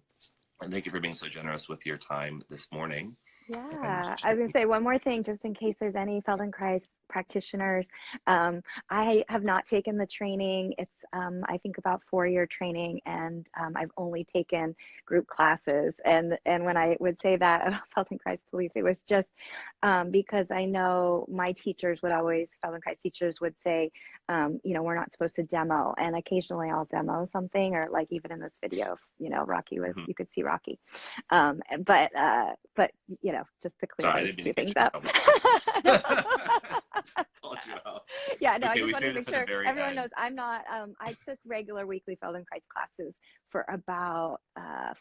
And thank you for being so generous with your time this morning. Yeah, I was going to say one more thing, just in case there's any Feldenkrais practitioners. I have not taken the training. It's, I think, about 4-year training, and I've only taken group classes. And when I would say that about Feldenkrais police, it was just because I know my teachers would always, Feldenkrais teachers would say, we're not supposed to demo. And occasionally I'll demo something, or like even in this video, Rocky was, you could see Rocky. But just to clear those two things up. Yeah, no, okay, I just wanted to make sure everyone knows I'm not, I took regular weekly Feldenkrais classes for about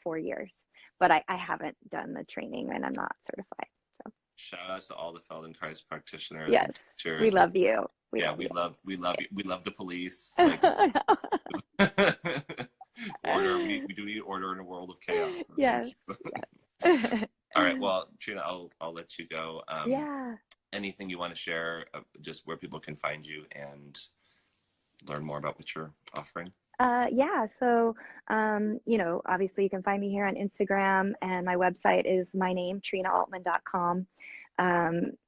4 years, but I haven't done the training, and I'm not certified. So shout out to all the Feldenkrais practitioners. Yes, we love you. We love you. We love the police. Like, order. We do need order in a world of chaos. So yes. All right. Well, Trina, I'll let you go. Yeah. Anything you want to share, just where people can find you and learn more about what you're offering? Yeah. So, obviously you can find me here on Instagram, and my website is my name, TrinaAltman.com.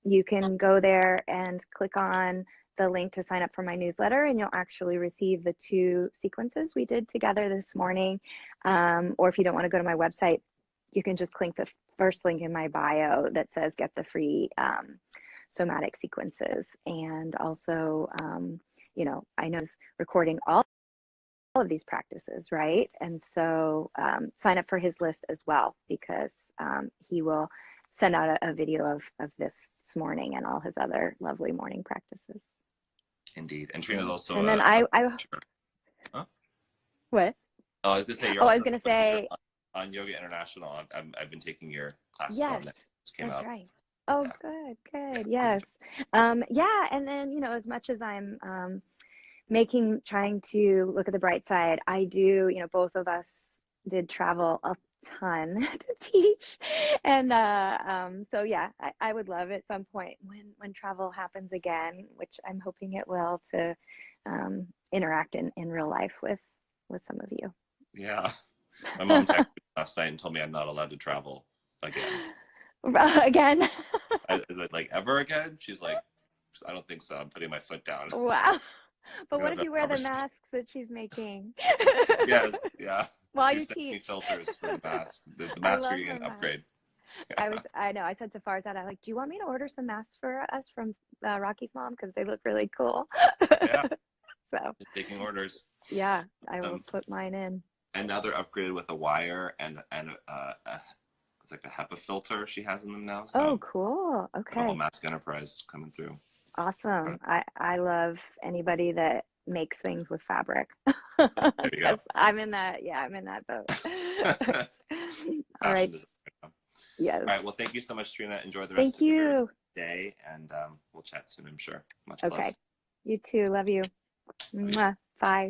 You can go there and click on the link to sign up for my newsletter, and you'll actually receive the 2 sequences we did together this morning. Or if you don't want to go to my website, you can just click the first link in my bio that says get the free somatic sequences. And also, I know it's recording all of these practices, right? And so sign up for his list as well, because he will send out a video of this morning and all his other lovely morning practices. Indeed. And Trina's also and then huh? What? Oh, I was gonna say I was gonna say on Yoga International. I've been taking your classes. Yes, on that. that's right. Oh, yeah. Good. Yes. Yeah. And then, as much as I'm trying to look at the bright side, I do, both of us did travel a ton to teach. And so, yeah, I would love at some point when travel happens again, which I'm hoping it will, to interact in real life with some of you. Yeah. My mom texted me last night and told me I'm not allowed to travel again. Again? Is it like ever again? She's like, I don't think so. I'm putting my foot down. Wow. But what if you wear the masks that she's making? Yes, yeah. While you teach. Me filters for the mask. The mask are getting an upgrade. Yeah. I know. I said to Farzad, I'm like, do you want me to order some masks for us from Rocky's mom? Because they look really cool. Yeah. So. Just taking orders. Yeah, I will put mine in. and now they're upgraded with a wire and it's like a HEPA filter she has in them now. Oh, So cool. the whole Okay. mask enterprise coming through. Awesome. I love anybody that makes things with fabric There you because go. I'm in that boat. All Fashion right. design. All Yes. right. Well, thank you so much, Trina. Enjoy the rest Thank of your you. day, and we'll chat soon, I'm sure. Much love. Okay. You too. Love you. Love you. Mwah. Bye.